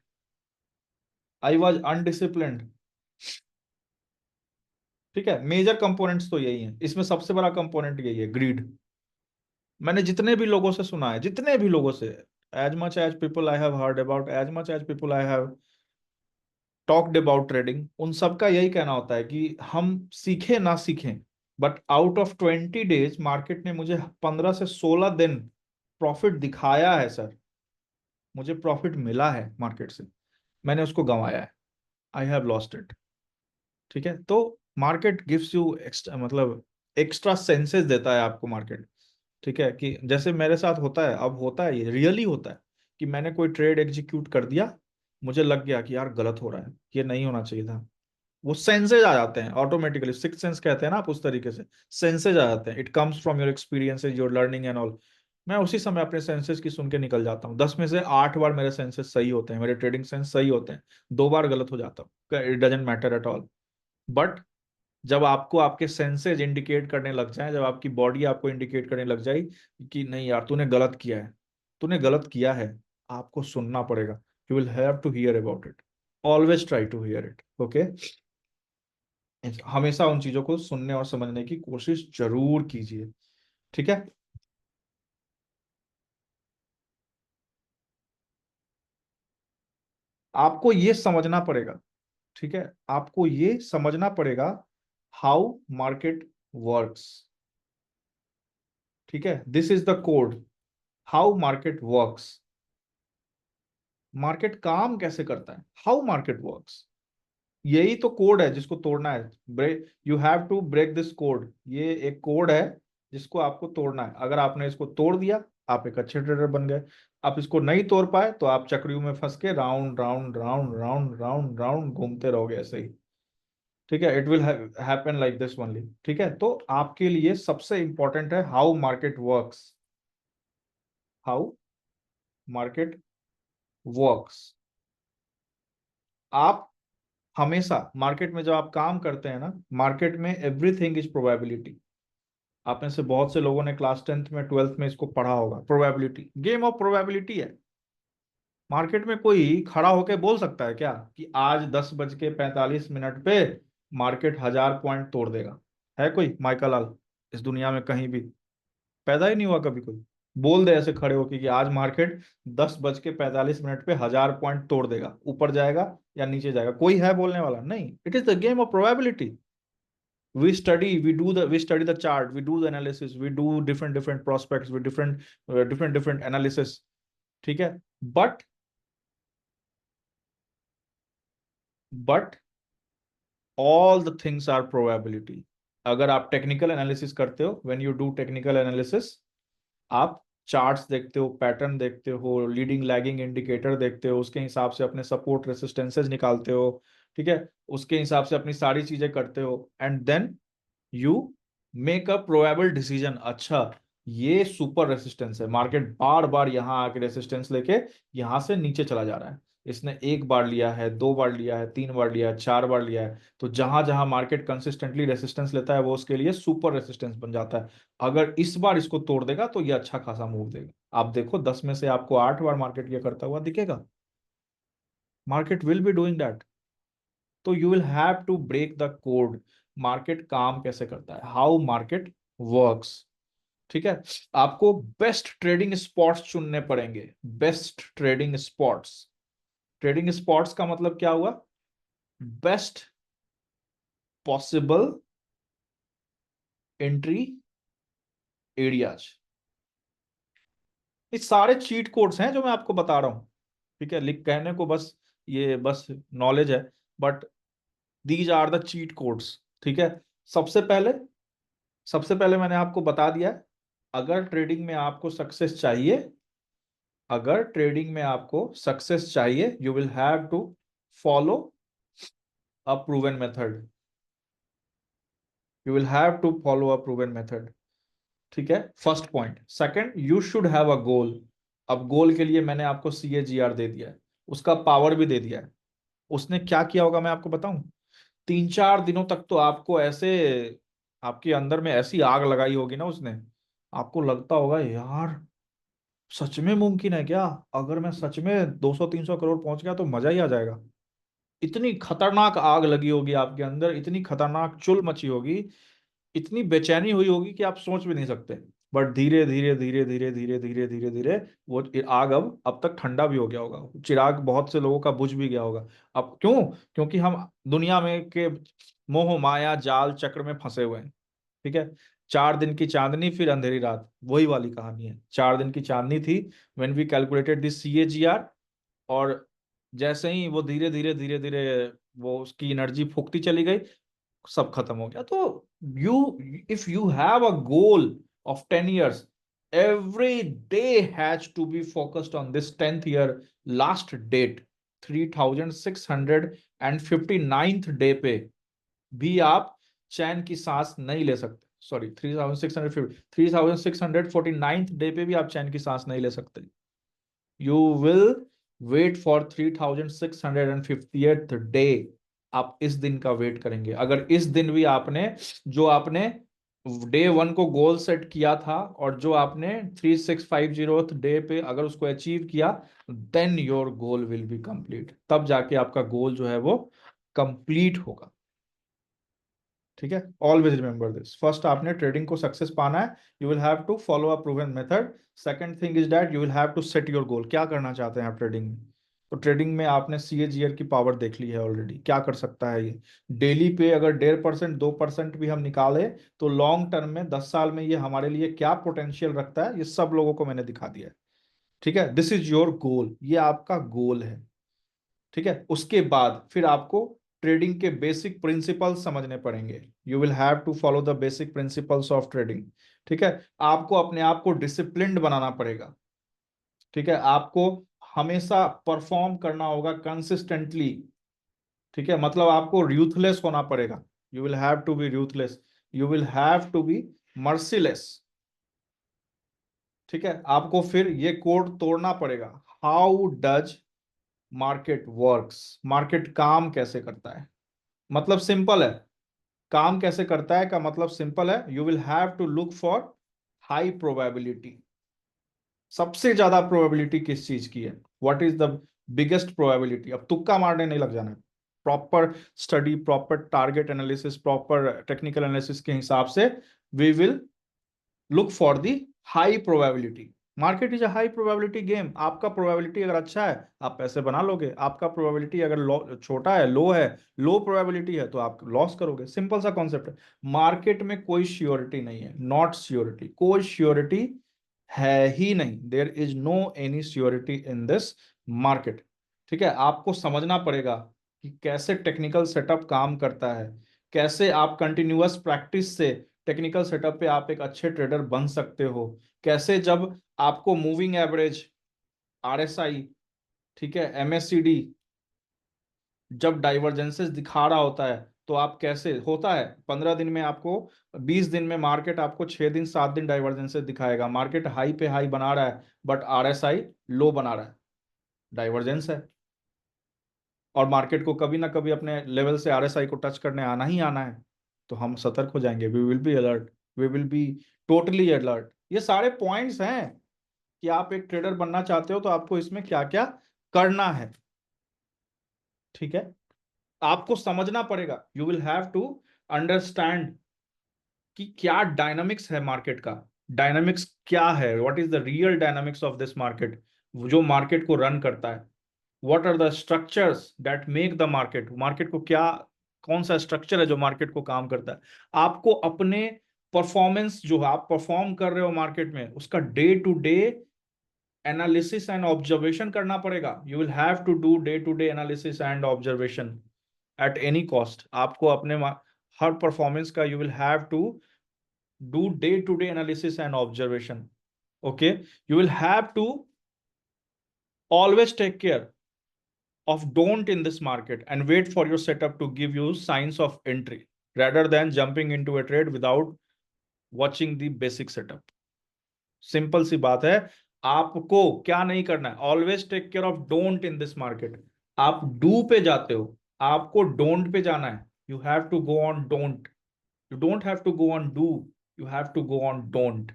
I was undisciplined. ठीक है, मेजर कंपोनेंट्स तो यही है, इसमें सबसे बड़ा कंपोनेंट यही है, ग्रीड। मैंने जितने भी लोगों से सुना है, जितने भी लोगों से, as much as people I have heard about, as much as people I have talked about trading, उन सबका यही कहना होता है कि हम सीखे ना सीखें, but out of 20 days market ने मुझे 15 से 16 दिन प्रॉफिट दिखाया है सर। मुझे प्रॉफिट मिला है मार्केट से, मैंने उसको गंवाया है, आई हैव लॉस्ट इट। ठीक है, तो मार्केट गिव्स यू एक्स्ट्रा, मतलब एक्स्ट्रा सेंसेस देता है आपको मार्केट। ठीक है, कि जैसे मेरे साथ होता है, अब होता है, ये रियली होता है कि मैंने कोई ट्रेड एग्जीक्यूट कर दिया, मुझे लग गया कि यार गलत हो रहा है, ये नहीं होना चाहिए था। वो सेंसेज आ जाते हैं ऑटोमेटिकली, सिक्स सेंस कहते हैं ना आप, उस तरीके से सेंसेज आ जाते हैं। It comes from your experiences, your learning and all. मैं उसी समय अपने सेंसेस की सुन के निकल जाता हूँ, 10 में से 8 बार मेरे सेंसेस सही होते हैं, मेरे ट्रेडिंग सेंस सही होते हैं, 2 बार गलत हो जाता हूँ, it doesn't matter at all. But जब आपको आपके सेंसेज इंडिकेट करने लग जाए, जब आपकी बॉडी आपको इंडिकेट करने लग जाए कि नहीं यार तूने गलत किया है, तूने गलत किया है, आपको सुनना पड़ेगा। You will have to hear about it, always try to hear it, okay. हमेशा उन चीजों को सुनने और समझने की कोशिश जरूर कीजिए। ठीक है, आपको ये समझना पड़ेगा। ठीक है, आपको ये समझना पड़ेगा हाउ मार्केट वर्क्स। ठीक है, this is the code, how market works. Market काम कैसे करता है, हाउ मार्केट वर्क्स, यही तो कोड है जिसको तोड़ना है। Break, you have to break this code, ये एक कोड है जिसको आपको तोड़ना है। अगर आपने इसको तोड़ दिया, आप एक अच्छे ट्रेडर बन गए। आप इसको नहीं तोड़ पाए तो आप चक्रियों में फंस के round round round round round round घूमते रहोगे ऐसे ही। ठीक है, it will happen like this only. ठीक है, तो आपके लिए सबसे इंपॉर्टेंट है how market works, how market works. आप हमेशा मार्केट में जब आप काम करते हैं ना, मार्केट में एवरीथिंग इज प्रोबेबिलिटी। आप में से बहुत से लोगों ने क्लास 10th में 12th में इसको पढ़ा होगा, प्रोबेबिलिटी, गेम ऑफ प्रोबेबिलिटी है। मार्केट में कोई खड़ा होके बोल सकता है क्या कि आज 10:45 पे मार्केट 1000 पॉइंट तोड़ देगा? है कोई माइकल लाल इस दुनिया में कहीं भी? पैदा ही नहीं हुआ कभी कोई बोल दे ऐसे खड़े होके कि आज मार्केट 10:45 पे 1000 पॉइंट तोड़ देगा, ऊपर जाएगा या नीचे जाएगा? कोई है बोलने वाला? नहीं, it is the game of probability. We study the chart, we do the analysis, we do different prospects with different analysis। ठीक है, but but all the things are probability. अगर आप टेक्निकल एनालिसिस करते हो, when you do technical analysis, आप charts देखते हो, pattern देखते हो, लीडिंग लैगिंग इंडिकेटर देखते हो, उसके हिसाब से अपने सपोर्ट रेसिस्टेंसेज निकालते हो। ठीक है, उसके हिसाब से अपनी सारी चीजें करते हो, and then you make a probable decision. अच्छा, ये सुपर रेसिस्टेंस है, मार्केट बार बार यहाँ आके रेसिस्टेंस लेके यहाँ से नीचे चला जा रहा है, इसने 1 बार लिया है, 2 बार लिया है, 3 बार लिया है, 4 बार लिया है, तो जहां जहां मार्केट कंसिस्टेंटली रेसिस्टेंस लेता है वो उसके लिए सुपर रेसिस्टेंस बन जाता है। अगर इस बार इसको तोड़ देगा तो ये अच्छा खासा मूव देगा। आप देखो 10 में से आपको 8 बार मार्केट ये करता हुआ दिखेगा। Market will be doing that. तो you will have to break the code, market काम कैसे करता है, हाउ मार्केट वर्क्स। ठीक है, आपको बेस्ट ट्रेडिंग स्पॉट्स चुनने पड़ेंगे, best trading spots. Trading spots का मतलब क्या हुआ? Best possible entry areas. ये सारे चीट कोड्स हैं जो मैं आपको बता रहा हूं। ठीक है, लिख कहने को बस, ये बस नॉलेज है, but these are the cheat codes. ठीक है, सबसे पहले सबसे पहले मैंने आपको बता दिया है, अगर ट्रेडिंग में आपको सक्सेस चाहिए, अगर ट्रेडिंग में आपको सक्सेस चाहिए, you will have to follow a proven method, you will have to follow a proven method. ठीक है, first point. Second, you should have a goal. अब गोल के लिए मैंने आपको CAGR दे दिया है, उसका पावर भी दे दिया है। उसने क्या किया होगा मैं आपको बताऊं? 3-4 दिनों तक तो आपको ऐसे, आपके अंदर में ऐसी आग लगाई होगी ना उसने, आपको लगता होगा यार सच में मुमकिन है क्या? अगर मैं सच में 200-300 करोड़ पहुंच गया तो मजा ही आ जाएगा। इतनी खतरनाक आग लगी होगी आपके अंदर, इतनी खतरनाक चुल मची होगी, इतनी बेचैनी हुई होगी कि आप सोच भी नहीं सकते। बट धीरे धीरे धीरे धीरे धीरे धीरे धीरे धीरे वो आग अब तक ठंडा भी हो गया होगा, चिराग बहुत से लोगों का बुझ भी गया होगा। अब क्यों? क्योंकि हम दुनिया में के मोह माया जाल चक्र में फंसे हुए हैं। ठीक है, 4 दिन की चांदनी फिर अंधेरी रात, वही वाली कहानी है। 4 दिन की चांदनी थी when we calculated this CAGR, और जैसे ही वो धीरे धीरे धीरे धीरे वो उसकी एनर्जी फूकती चली गई, सब खत्म हो गया। तो you, if you have a goal of 10 years, every day has to be focused on this 10th year last date, 3659th day पे भी आप चैन की सांस नहीं ले सकते। सॉरी, 3649th डे पे भी आप चैन की सांस नहीं ले सकते। You will wait for 3650th day. आप इस दिन का वेट करेंगे। अगर इस दिन भी आपने, जो आपने डे 1 को गोल सेट किया था, और जो आपने 3650th डे पे अगर उसको अचीव किया, then your goal will be complete. तब जाके आपका गोल जो है वो कंप्लीट होगा। ठीक है, ऑलवेज रिमेंबर दिस। फर्स्ट, आपने ट्रेडिंग को सक्सेस पाना है, you will have to follow a proven method. Second thing is that you will have to set your goal. क्या करना चाहते हैं आप ट्रेडिंग में? तो ट्रेडिंग में आपने CAGR की पावर देख ली है ऑलरेडी, क्या कर सकता है ये। डेली पे अगर 1.5% 2% भी हम निकाले, तो लॉन्ग टर्म में 10 साल में ये हमारे लिए क्या पोटेंशियल रखता है, ये सब लोगों को मैंने दिखा दिया है। ठीक है, दिस इज योर गोल, ये आपका गोल है। ठीक है, उसके बाद फिर आपको ट्रेडिंग के बेसिक प्रिंसिपल्स समझने पड़ेंगे। You will have to follow the basic principles of trading. ठीक है, आपको अपने आप को डिसिप्लिन्ड बनाना पड़ेगा। ठीक है, आपको हमेशा परफॉर्म करना होगा कंसिस्टेंटली। ठीक है, मतलब आपको रूथलेस होना पड़ेगा। You will have to be ruthless, you will have to be merciless. ठीक है, आपको फिर ये कोड तोड़ना पड़ेगा। How does market works, market काम कैसे करता है, मतलब सिंपल है। काम कैसे करता है का मतलब सिंपल है, you will have to look for high probability. सबसे ज्यादा प्रोबेबिलिटी किस चीज की है? What is the biggest probability? अब तुक्का मारने नहीं लग जाना है। Proper study, proper target analysis, proper technical analysis के हिसाब से we will look for the high probability. Market is a high probability game. आपका प्रोबेबिलिटी अगर अच्छा है, आप पैसे बना लोगे। आपका प्रोबेबिलिटी अगर छोटा है, लो है, लो प्रोबेबिलिटी है, तो आप लॉस करोगे। सिंपल सा कॉन्सेप्ट है। मार्केट में कोई श्योरिटी नहीं है, नॉट श्योरिटी, कोई श्योरिटी है ही नहीं। There is no any surety in this market. ठीक है, आपको समझना पड़ेगा कि कैसे टेक्निकल सेटअप काम करता है, कैसे आप कंटिन्यूअस प्रैक्टिस से टेक्निकल सेटअप पे आप एक अच्छे ट्रेडर बन सकते हो। कैसे जब आपको मूविंग एवरेज, RSI, ठीक है, MACD जब डाइवर्जेंसेस दिखा रहा होता है, तो आप कैसे होता है 15 दिन में आपको, 20 दिन में मार्केट आपको 6 दिन 7 दिन डाइवर्जेंसेस दिखाएगा। मार्केट हाई पे हाई बना रहा है, बट RSI लो बना रहा है, डाइवर्जेंस है। और मार्केट को कभी ना कभी अपने लेवल से RSI को टच करने आना ही आना है, तो हम सतर्क हो जाएंगे। We will be alert, we will be totally alert. ये सारे पॉइंट्स हैं कि आप एक ट्रेडर बनना चाहते हो तो आपको इसमें क्या क्या करना है। ठीक है, आपको समझना पड़ेगा। You will have to understand कि क्या डायनामिक्स है मार्केट का। डायनामिक्स क्या है, what is the real dynamics of this market, जो मार्केट को रन करता है। What are the structures that make the market, market को क्या, कौन सा स्ट्रक्चर है जो मार्केट को काम करता है। आपको अपने परफॉर्मेंस, जो आप परफॉर्म कर रहे हो मार्केट में, उसका day to day analysis and observation करना पड़ेगा। You will have to do day to day analysis and observation at any cost. आपको अपने हर परफॉर्मेंस का you will have to do day to day analysis and observation. Okay, you will have to always take care of don't in this market and wait for your setup to give you signs of entry rather than jumping into a trade without watching the basic setup। Simple सी बात है। आपको क्या नहीं करना है, always take care of don't in this market. आप do पे जाते हो, आपको डोंट पे जाना है। You have to go on don't, you don't have to go on do, you have to go on don't.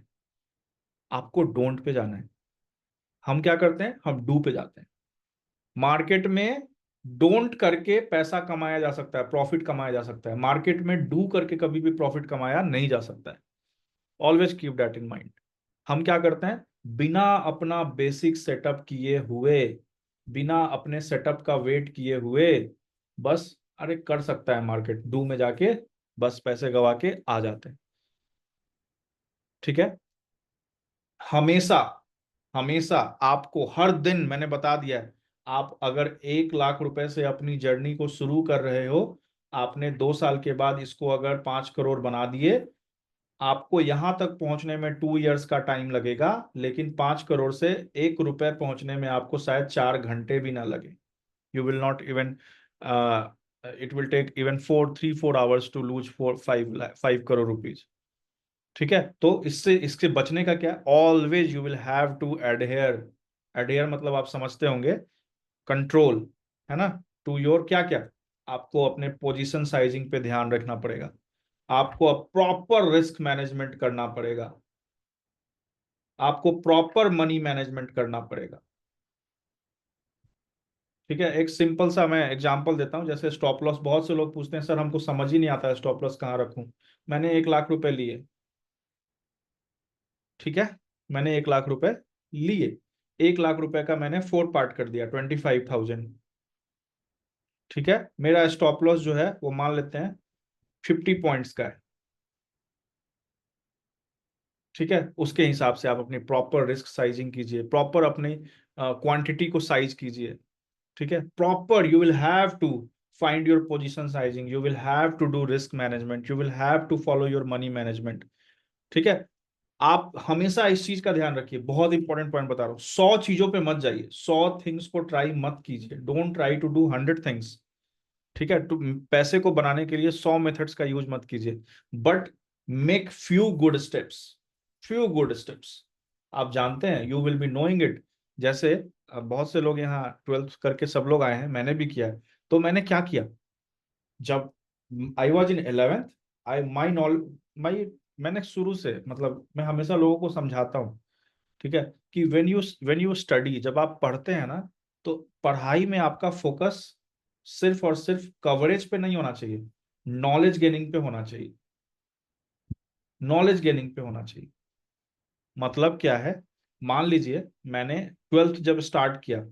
आपको डोंट पे जाना है। हम क्या करते हैं, हम डू पे जाते हैं। मार्केट में डोंट करके पैसा कमाया जा सकता है, प्रॉफिट कमाया जा सकता है। मार्केट में डू करके कभी भी प्रॉफिट कमाया नहीं जा सकता है। Always keep that in mind. हम क्या करते हैं, बिना अपना बेसिक सेटअप किए हुए, बिना अपने सेटअप का वेट किए हुए, बस अरे कर सकता है मार्केट, डू में जाके बस पैसे गवा के आ जाते हैं। ठीक है। हमेशा, हमेशा आपको हर दिन मैंने बता दिया है, आप अगर 1 लाख रुपए से अपनी जर्नी को शुरू कर रहे हो, आपने 2 साल के बाद इसको अगर 5 करोड़ बना दिए, आपको यहां तक पहुंचने में 2 इयर्स का टाइम लगेगा, लेकिन 5 करोड़ से 1 रुपए पहुंचने में आपको शायद 4 घंटे भी ना लगे। You will not even, it will take even 4 3 4 hours to lose 5 crore rupees. ठीक है। तो इससे, इसके बचने का क्या, always you will have to adhere. Adhere मतलब आप समझते होंगे, कंट्रोल, है ना, टू योर क्या क्या, आपको अपने पोजीशन साइजिंग पे ध्यान रखना पड़ेगा, आपको प्रॉपर रिस्क मैनेजमेंट करना पड़ेगा, आपको प्रॉपर मनी मैनेजमेंट करना पड़ेगा। ठीक है। एक सिंपल सा मैं एग्जांपल देता हूं, जैसे स्टॉप लॉस, बहुत से लोग पूछते हैं सर हमको समझ ही नहीं आता है स्टॉप लॉस कहाँ रखूं। मैंने 1 लाख रुपए लिए, ठीक है, मैंने 1 लाख रुपए लिए, 1 लाख रुपए का मैंने 4 पार्ट कर दिया, 25,000। ठीक है। मेरा स्टॉप लॉस जो है वो मान लेते हैं 50 पॉइंट्स का है। ठीक है। उसके हिसाब से आप अपनी प्रॉपर रिस्क साइजिंग कीजिए, प्रॉपर अपनी क्वांटिटी को साइज कीजिए। ठीक है। Proper you will have to find your position sizing, you will have to do risk management, you will have to follow your money management. ठीक है। आप हमेशा इस चीज का ध्यान रखिए, बहुत इंपॉर्टेंट पॉइंट बता रहा हूँ, 100 चीजों पे मत जाइए, 100 थिंग्स को ट्राई मत कीजिए, don't try to do 100 things. ठीक है। तो पैसे को बनाने के लिए 100 मेथड्स का यूज मत कीजिए, but make few good steps, few good steps. आप जानते हैं, you will be knowing it. जैसे बहुत से लोग यहाँ 12th करके सब लोग आए हैं, मैंने भी किया है। तो मैंने क्या किया, जब I was in 11th, I my knoll माई, मैंने शुरू से, मतलब मैं हमेशा लोगों को समझाता हूँ, ठीक है, कि व्हेन यू स्टडी, जब आप पढ़ते हैं ना, तो पढ़ाई में आपका फोकस सिर्फ और सिर्फ कवरेज पे नहीं होना चाहिए, नॉलेज गेनिंग पे होना चाहिए, नॉलेज गेनिंग पे होना चाहिए। मतलब क्या है, मान लीजिए मैंने 12th जब स्टार्ट किया,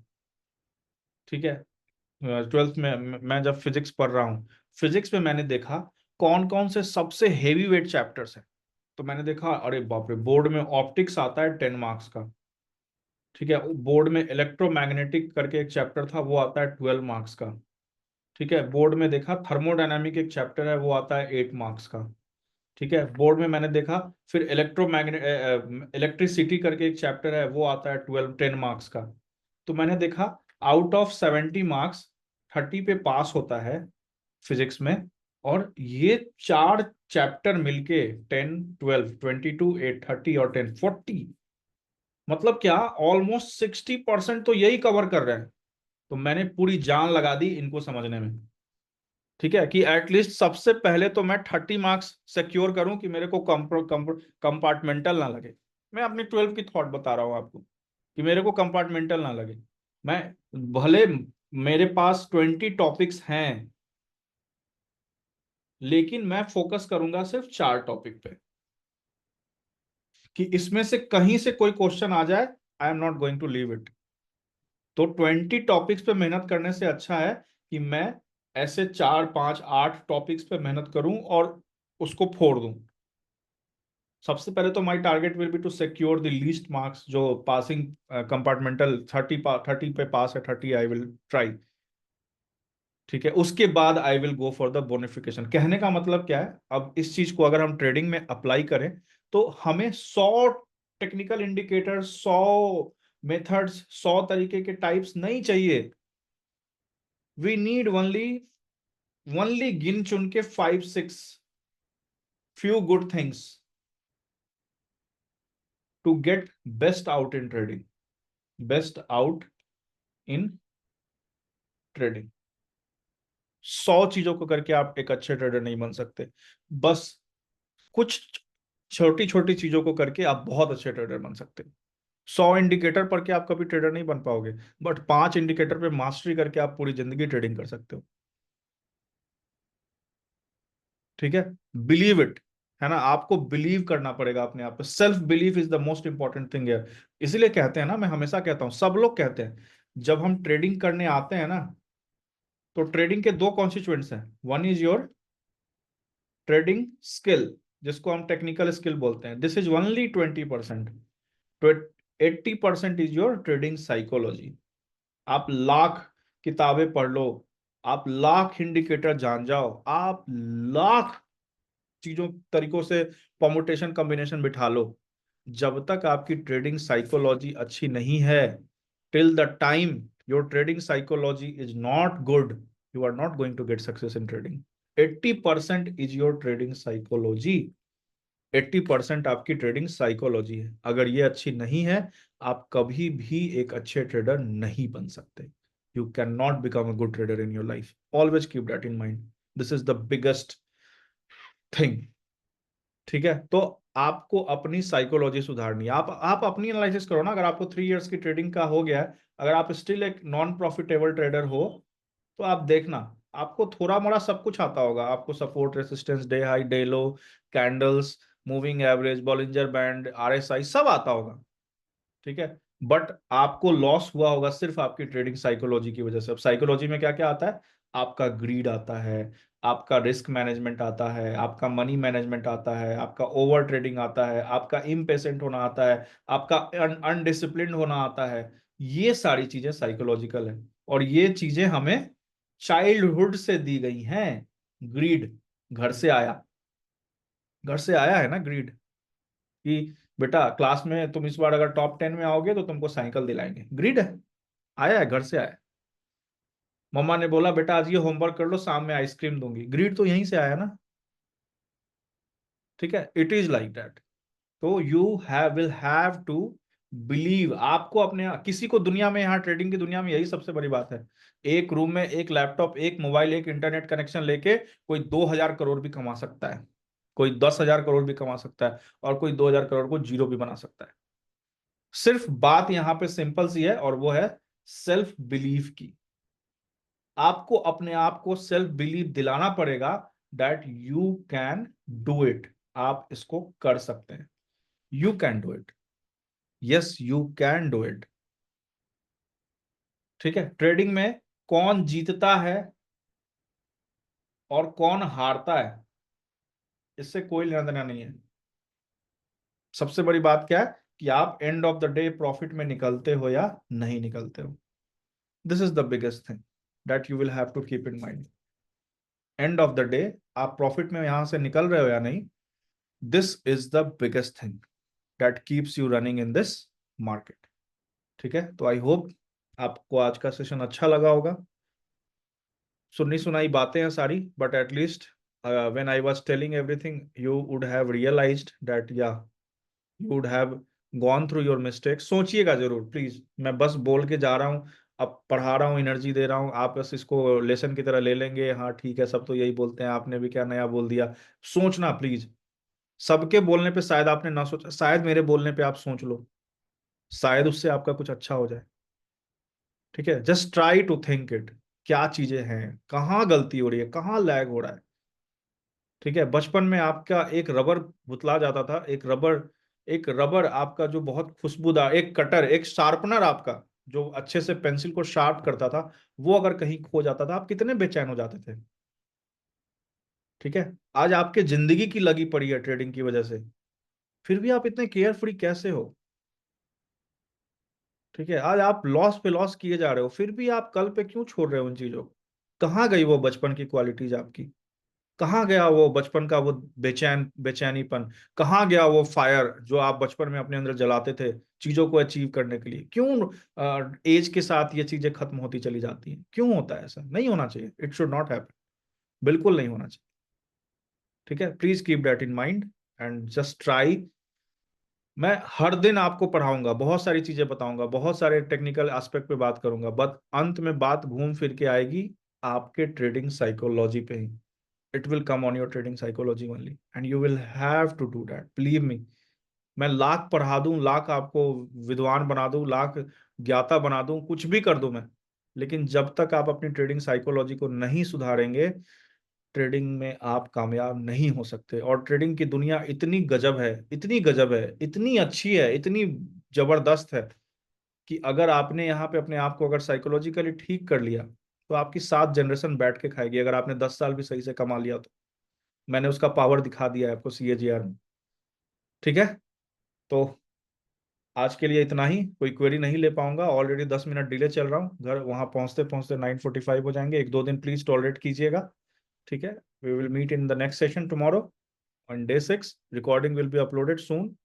ठीक है, 12th में मैं जब फिजिक्स पढ़ रहा हूँ, फिजिक्स में मैंने देखा कौन कौन से सबसे हेवी वेट चैप्टर्स हैं। तो मैंने देखा, अरे बाप रे, बोर्ड में ऑप्टिक्स आता है 10 मार्क्स का। ठीक है। बोर्ड में इलेक्ट्रोमैग्नेटिक करके एक चैप्टर था, वो आता है 12 मार्क्स का। ठीक है। बोर्ड में देखा थर्मोडायनामिक एक चैप्टर है, वो आता है 8 मार्क्स का। ठीक है। बोर्ड में मैंने देखा फिर इलेक्ट्रिसिटी करके एक चैप्टर है, वो आता है 10 मार्क्स का। तो मैंने देखा आउट ऑफ 70 मार्क्स 30 पे पास होता है फिजिक्स में, और ये 4 चैप्टर मिलके 10 12 22 8 30 और 10 40, मतलब क्या, ऑलमोस्ट 60% तो यही कवर कर रहे हैं। तो मैंने पूरी जान लगा दी इनको समझने में। ठीक है, कि एटलीस्ट सबसे पहले तो मैं 30 मार्क्स सिक्योर करूं कि मेरे को कंपार्टमेंटल ना लगे। मैं अपनी 12th की थॉट बता रहा हूं आपको, कि मेरे को कंपार्टमेंटल ना लगे। मैं, भले मेरे पास 20 टॉपिक्स हैं, लेकिन मैं फोकस करूंगा सिर्फ 4 टॉपिक पे, कि इसमें से कहीं से कोई क्वेश्चन आ जाए, I am not going to leave it. तो 20 टॉपिक्स पे मेहनत करने से अच्छा है कि मैं ऐसे 4 5 8 टॉपिक्स पे मेहनत करूं और उसको फोड़ दूं। सबसे पहले तो my target will be to secure the least marks, जो पासिंग कंपार्टमेंटल 30 पे पास है, 30 आई विल ट्राई। ठीक है। उसके बाद I will go for the bonification. कहने का मतलब क्या है, अब इस चीज को अगर हम ट्रेडिंग में अप्लाई करें, तो हमें 100 टेक्निकल इंडिकेटर, 100 मेथड्स, 100 तरीके के टाइप्स नहीं चाहिए। वी नीड ओनली, ओनली गिन चुन के 5 6 few good things to get best out in trading, best out in trading. 100 चीजों को करके आप एक अच्छे ट्रेडर नहीं बन सकते, बस कुछ छोटी छोटी चीजों को करके आप बहुत अच्छे ट्रेडर बन सकते हो। 100 इंडिकेटर पर के आप कभी ट्रेडर नहीं बन पाओगे, बट 5 इंडिकेटर पे मास्टरी करके आप पूरी जिंदगी ट्रेडिंग कर सकते हो। ठीक है। बिलीव इट, है ना, आपको बिलीव करना पड़ेगा अपने आप पे। Self belief is the most important thing है। इसीलिए कहते हैं ना, मैं हमेशा कहता हूं, सब लोग कहते हैं, जब हम ट्रेडिंग करने आते हैं ना, तो ट्रेडिंग के दो कॉन्स्टिट्यूएंट्स हैं। One is your trading skill, जिसको हम टेक्निकल स्किल बोलते हैं, this is only 20%। 80% is your trading psychology. आप लाख किताबें पढ़ लो, आप लाख इंडिकेटर जान जाओ, आप लाख चीजों तरीकों से परमुटेशन कॉम्बिनेशन बिठा लो, जब तक आपकी ट्रेडिंग साइकोलॉजी अच्छी नहीं है, till the time your trading psychology is not good, you are not going to get success in trading. 80% is your trading psychology. 80% आपकी ट्रेडिंग साइकोलॉजी है। अगर ये अच्छी नहीं है, आप कभी भी एक अच्छे ट्रेडर नहीं बन सकते। You can not become a good trader in your life. Always keep that in mind. This is the biggest thing. ठीक है, तो आपको अपनी साइकोलॉजी सुधारनी है। आप अपनी एनालिसिस करो ना। अगर आपको 3 इयर्स की ट्रेडिंग का हो गया है, अगर आप स्टिल एक नॉन प्रॉफिटेबल ट्रेडर हो, तो आप देखना, आपको थोड़ा मोड़ा सब कुछ आता होगा। आपको support, resistance, day high, day लो, candles, moving average, Bollinger band, RSI सब आता होगा। ठीक है, बट आपको लॉस हुआ होगा सिर्फ आपकी ट्रेडिंग साइकोलॉजी की वजह से। अब साइकोलॉजी में क्या क्या आता है? आपका ग्रीड आता है, आपका रिस्क मैनेजमेंट आता है, आपका मनी मैनेजमेंट आता है, आपका ओवर ट्रेडिंग आता है, आपका इम्पेशेंट होना आता है, आपका अनडिसिप्लिन होना आता है। ये सारी चीजें साइकोलॉजिकल है, और ये चीजें हमें चाइल्डहुड से दी गई हैं। ग्रीड घर से आया, घर से आया है ना ग्रीड, कि बेटा क्लास में तुम इस बार अगर टॉप 10 में आओगे तो तुमको साइकिल दिलाएंगे। ग्रिड है, आया है, घर से आया है। मम्मा ने बोला बेटा आज ये होमवर्क कर लो, शाम में आइसक्रीम दूंगी। ग्रिड तो यहीं से आया ना। ठीक है, इट इज लाइक दैट। तो you have will have to believe. आपको अपने, किसी को दुनिया में, यहाँ ट्रेडिंग की दुनिया में यही सबसे बड़ी बात है, एक रूम में एक लैपटॉप, एक मोबाइल, एक इंटरनेट कनेक्शन लेके कोई 2,000 करोड़ भी कमा सकता है, कोई 10,000 करोड़ भी कमा सकता है, और कोई 2,000 करोड़ को जीरो भी बना सकता है। सिर्फ बात यहां पे सिंपल सी है, और वो है सेल्फ बिलीफ की। आपको अपने आप को सेल्फ बिलीफ दिलाना पड़ेगा that you can do it. आप इसको कर सकते हैं। You can do it. Yes, you can do it. ठीक है, ट्रेडिंग में कौन जीतता है और कौन हारता है, इससे कोई लेना देना नहीं है। सबसे बड़ी बात क्या है कि आप end of the day profit में निकलते हो या नहीं निकलते हो। This is the biggest thing that you will have to keep in mind. End of the day आप प्रॉफिट में यहां से निकल रहे हो या नहीं, this is the biggest thing that keeps you running in this market. ठीक है, तो आई होप आपको आज का सेशन अच्छा लगा होगा। सुनी सुनाई बातें हैं सारी, but at least when I was telling everything you would have realised that, या you would have gone through your mistake. सोचिएगा जरूर प्लीज, मैं बस बोल के जा रहा हूँ, अब पढ़ा रहा हूँ, एनर्जी दे रहा हूँ, आप बस इसको लेसन की तरह ले लेंगे। हाँ ठीक है, सब तो यही बोलते हैं, आपने भी क्या नया बोल दिया। सोचना प्लीज, सबके बोलने पे शायद आपने ना सोचा, शायद मेरे बोलने पे आप सोच लो, शायद उससे आपका कुछ अच्छा हो जाए। ठीक है, just try to think it, क्या चीजें हैं, कहाँ गलती हो रही है, कहाँ लैग हो रहा है। ठीक है, बचपन में आपका एक रबर भुतला जाता था, एक रबर आपका जो बहुत खुशबूदार, एक कटर, एक शार्पनर आपका जो अच्छे से पेंसिल को शार्प करता था, वो अगर कहीं खो जाता था, आप कितने बेचैन हो जाते थे। ठीक है, आज आपके जिंदगी की लगी पड़ी है ट्रेडिंग की वजह से, फिर भी आप इतने केयर फ्री कैसे हो। ठीक है, आज आप लॉस पे लॉस किए जा रहे हो, फिर भी आप कल पे क्यों छोड़ रहे हो उन चीजों को? कहाँ गई वो बचपन की क्वालिटीज आपकी? कहाँ गया वो बचपन का वो बेचैनीपन? कहाँ गया वो फायर जो आप बचपन में अपने अंदर जलाते थे चीजों को अचीव करने के लिए? क्यों एज के साथ ये चीजें खत्म होती चली जाती हैं? क्यों होता है ऐसा? नहीं होना चाहिए, इट शुड नॉट हैपन, बिल्कुल नहीं होना चाहिए। ठीक है, please keep that in mind and just try. मैं हर दिन आपको पढ़ाऊंगा, बहुत सारी चीजें बताऊंगा, बहुत सारे टेक्निकल एस्पेक्ट पे बात करूंगा, बट अंत में बात घूम फिर के आएगी आपके ट्रेडिंग साइकोलॉजी पे ही। It will come on your trading psychology only and you will have to do that, believe me. मैं लाख पढ़ा दूं, लाख आपको विद्वान बना दूं, लाख ज्ञाता बना दूं, कुछ भी कर दूं मैं, लेकिन जब तक आप अपनी ट्रेडिंग साइकोलॉजी को नहीं सुधारेंगे, ट्रेडिंग में आप कामयाब नहीं हो सकते। और ट्रेडिंग की दुनिया इतनी गजब है, इतनी गजब है, इतनी अच्छी है, इतनी जबरदस्त है कि अगर आपने यहाँ पे अपने आप को अगर साइकोलॉजिकली ठीक कर लिया तो आपकी 7 जनरेशन बैठ के खाएगी, अगर आपने 10 साल भी सही से कमा लिया तो। मैंने उसका पावर दिखा दिया है आपको CAGR में। ठीक है, तो आज के लिए इतना ही। कोई क्वेरी नहीं ले पाऊंगा, ऑलरेडी 10 मिनट डिले चल रहा हूँ, घर वहां पहुंचते पहुंचते 9:45 हो जाएंगे। 1-2 दिन प्लीज टॉलरेट कीजिएगा। ठीक है, we will meet in the next session tomorrow on day 6। Recording will be uploaded soon.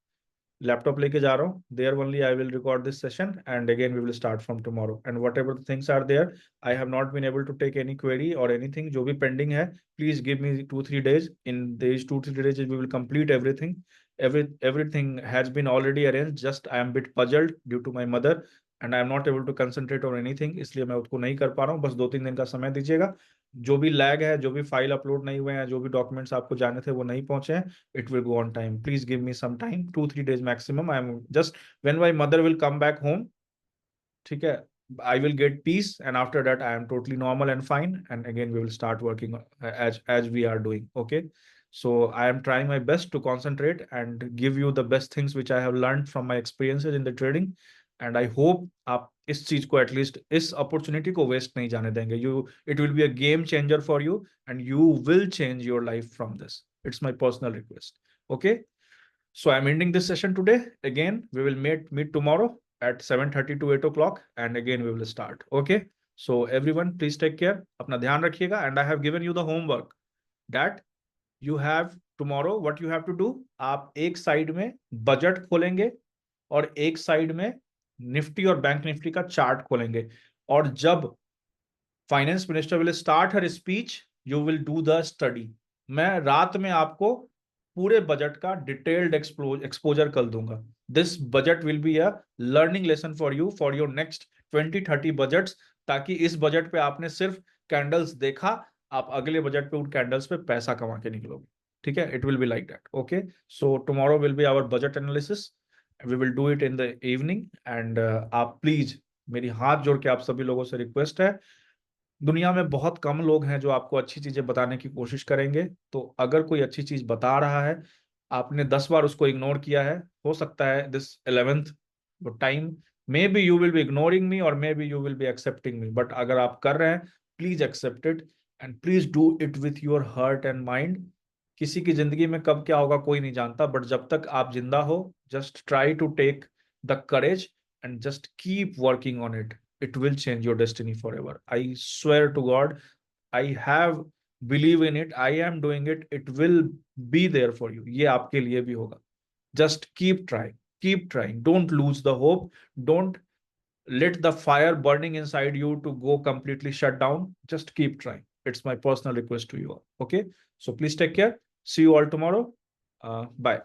Laptop लेके जा रहा हूँ, there only I will record this session and again we will start from tomorrow and whatever the things are there. I have not been able to take any query और anything जो भी pending है, please give me 2-3 days। इन these 2-3 days we will complete everything। Everything has been already arranged, just I am bit puzzled due to my mother and I am not able to concentrate on anything, इसलिए मैं उसको नहीं कर पा रहा हूँ। बस 2-3 दिन का समय दीजिएगा। जो भी लैग है, जो भी फाइल अपलोड नहीं हुए हैं, जो भी डॉक्यूमेंट्स आपको जाने थे वो नहीं पहुंचे हैं, it will go on time। Please give me some time, 2-3 days maximum। I am just when my mother will come back home, ठीक है, I will get peace and after that I am totally normal and fine and again we will start working as we are doing। Okay, so I am trying my best to concentrate and give you the best things which I have learned from my experiences in the trading and I hope आप इस चीज को at least इस opportunity को waste नहीं जाने देंगे। You it will be a game changer for you and you will change your life from this. It's my personal request. Okay, so I'm ending this session today। Again we will meet tomorrow at 7:30 to 8 o'clock and again we will start। Okay, so everyone please take care, अपना ध्यान रखिएगा and I have given you the homework that you have tomorrow। what you have to do, आप एक side में budget खोलेंगे और एक side में निफ्टी और बैंक निफ्टी का चार्ट खोलेंगे और जब finance minister will start her speech you will do the study. मैं रात में आपको पूरे बजट का डिटेल्ड एक्सपोजर कर दूंगा। This budget will be a learning lesson for your next 20-30 budgets, ताकि इस बजट पे आपने सिर्फ कैंडल्स देखा, आप अगले बजट पे उन कैंडल्स पे पैसा कमा के निकलोगे। ठीक है, it will be like that. Okay, so tomorrow will be our budget analysis. We will do it in the evening and आप प्लीज, मेरी हाथ जोड़ के आप सभी लोगों से रिक्वेस्ट है, दुनिया में बहुत कम लोग हैं जो आपको अच्छी चीजें बताने की कोशिश करेंगे। तो अगर कोई अच्छी चीज बता रहा है, आपने 10 बार उसको इग्नोर किया है, हो सकता है this 11th time maybe you will be ignoring me और maybe you will be accepting me, but अगर आप कर रहे हैं please accept it and please do it with your heart and mind. किसी की जिंदगी में कब क्या होगा कोई नहीं जानता, बट जब तक आप जिंदा हो just try to take the courage and just keep working on it। It will change your destiny forever। I swear to God, I have believe in it। I am doing it। It will be there for you। ये आपके लिए भी होगा। Just keep trying, keep trying। Don't lose the hope। Don't let the fire burning inside you to go completely shut down। Just keep trying। It's my personal request to you all। Okay, so please take care। See you all tomorrow। Bye।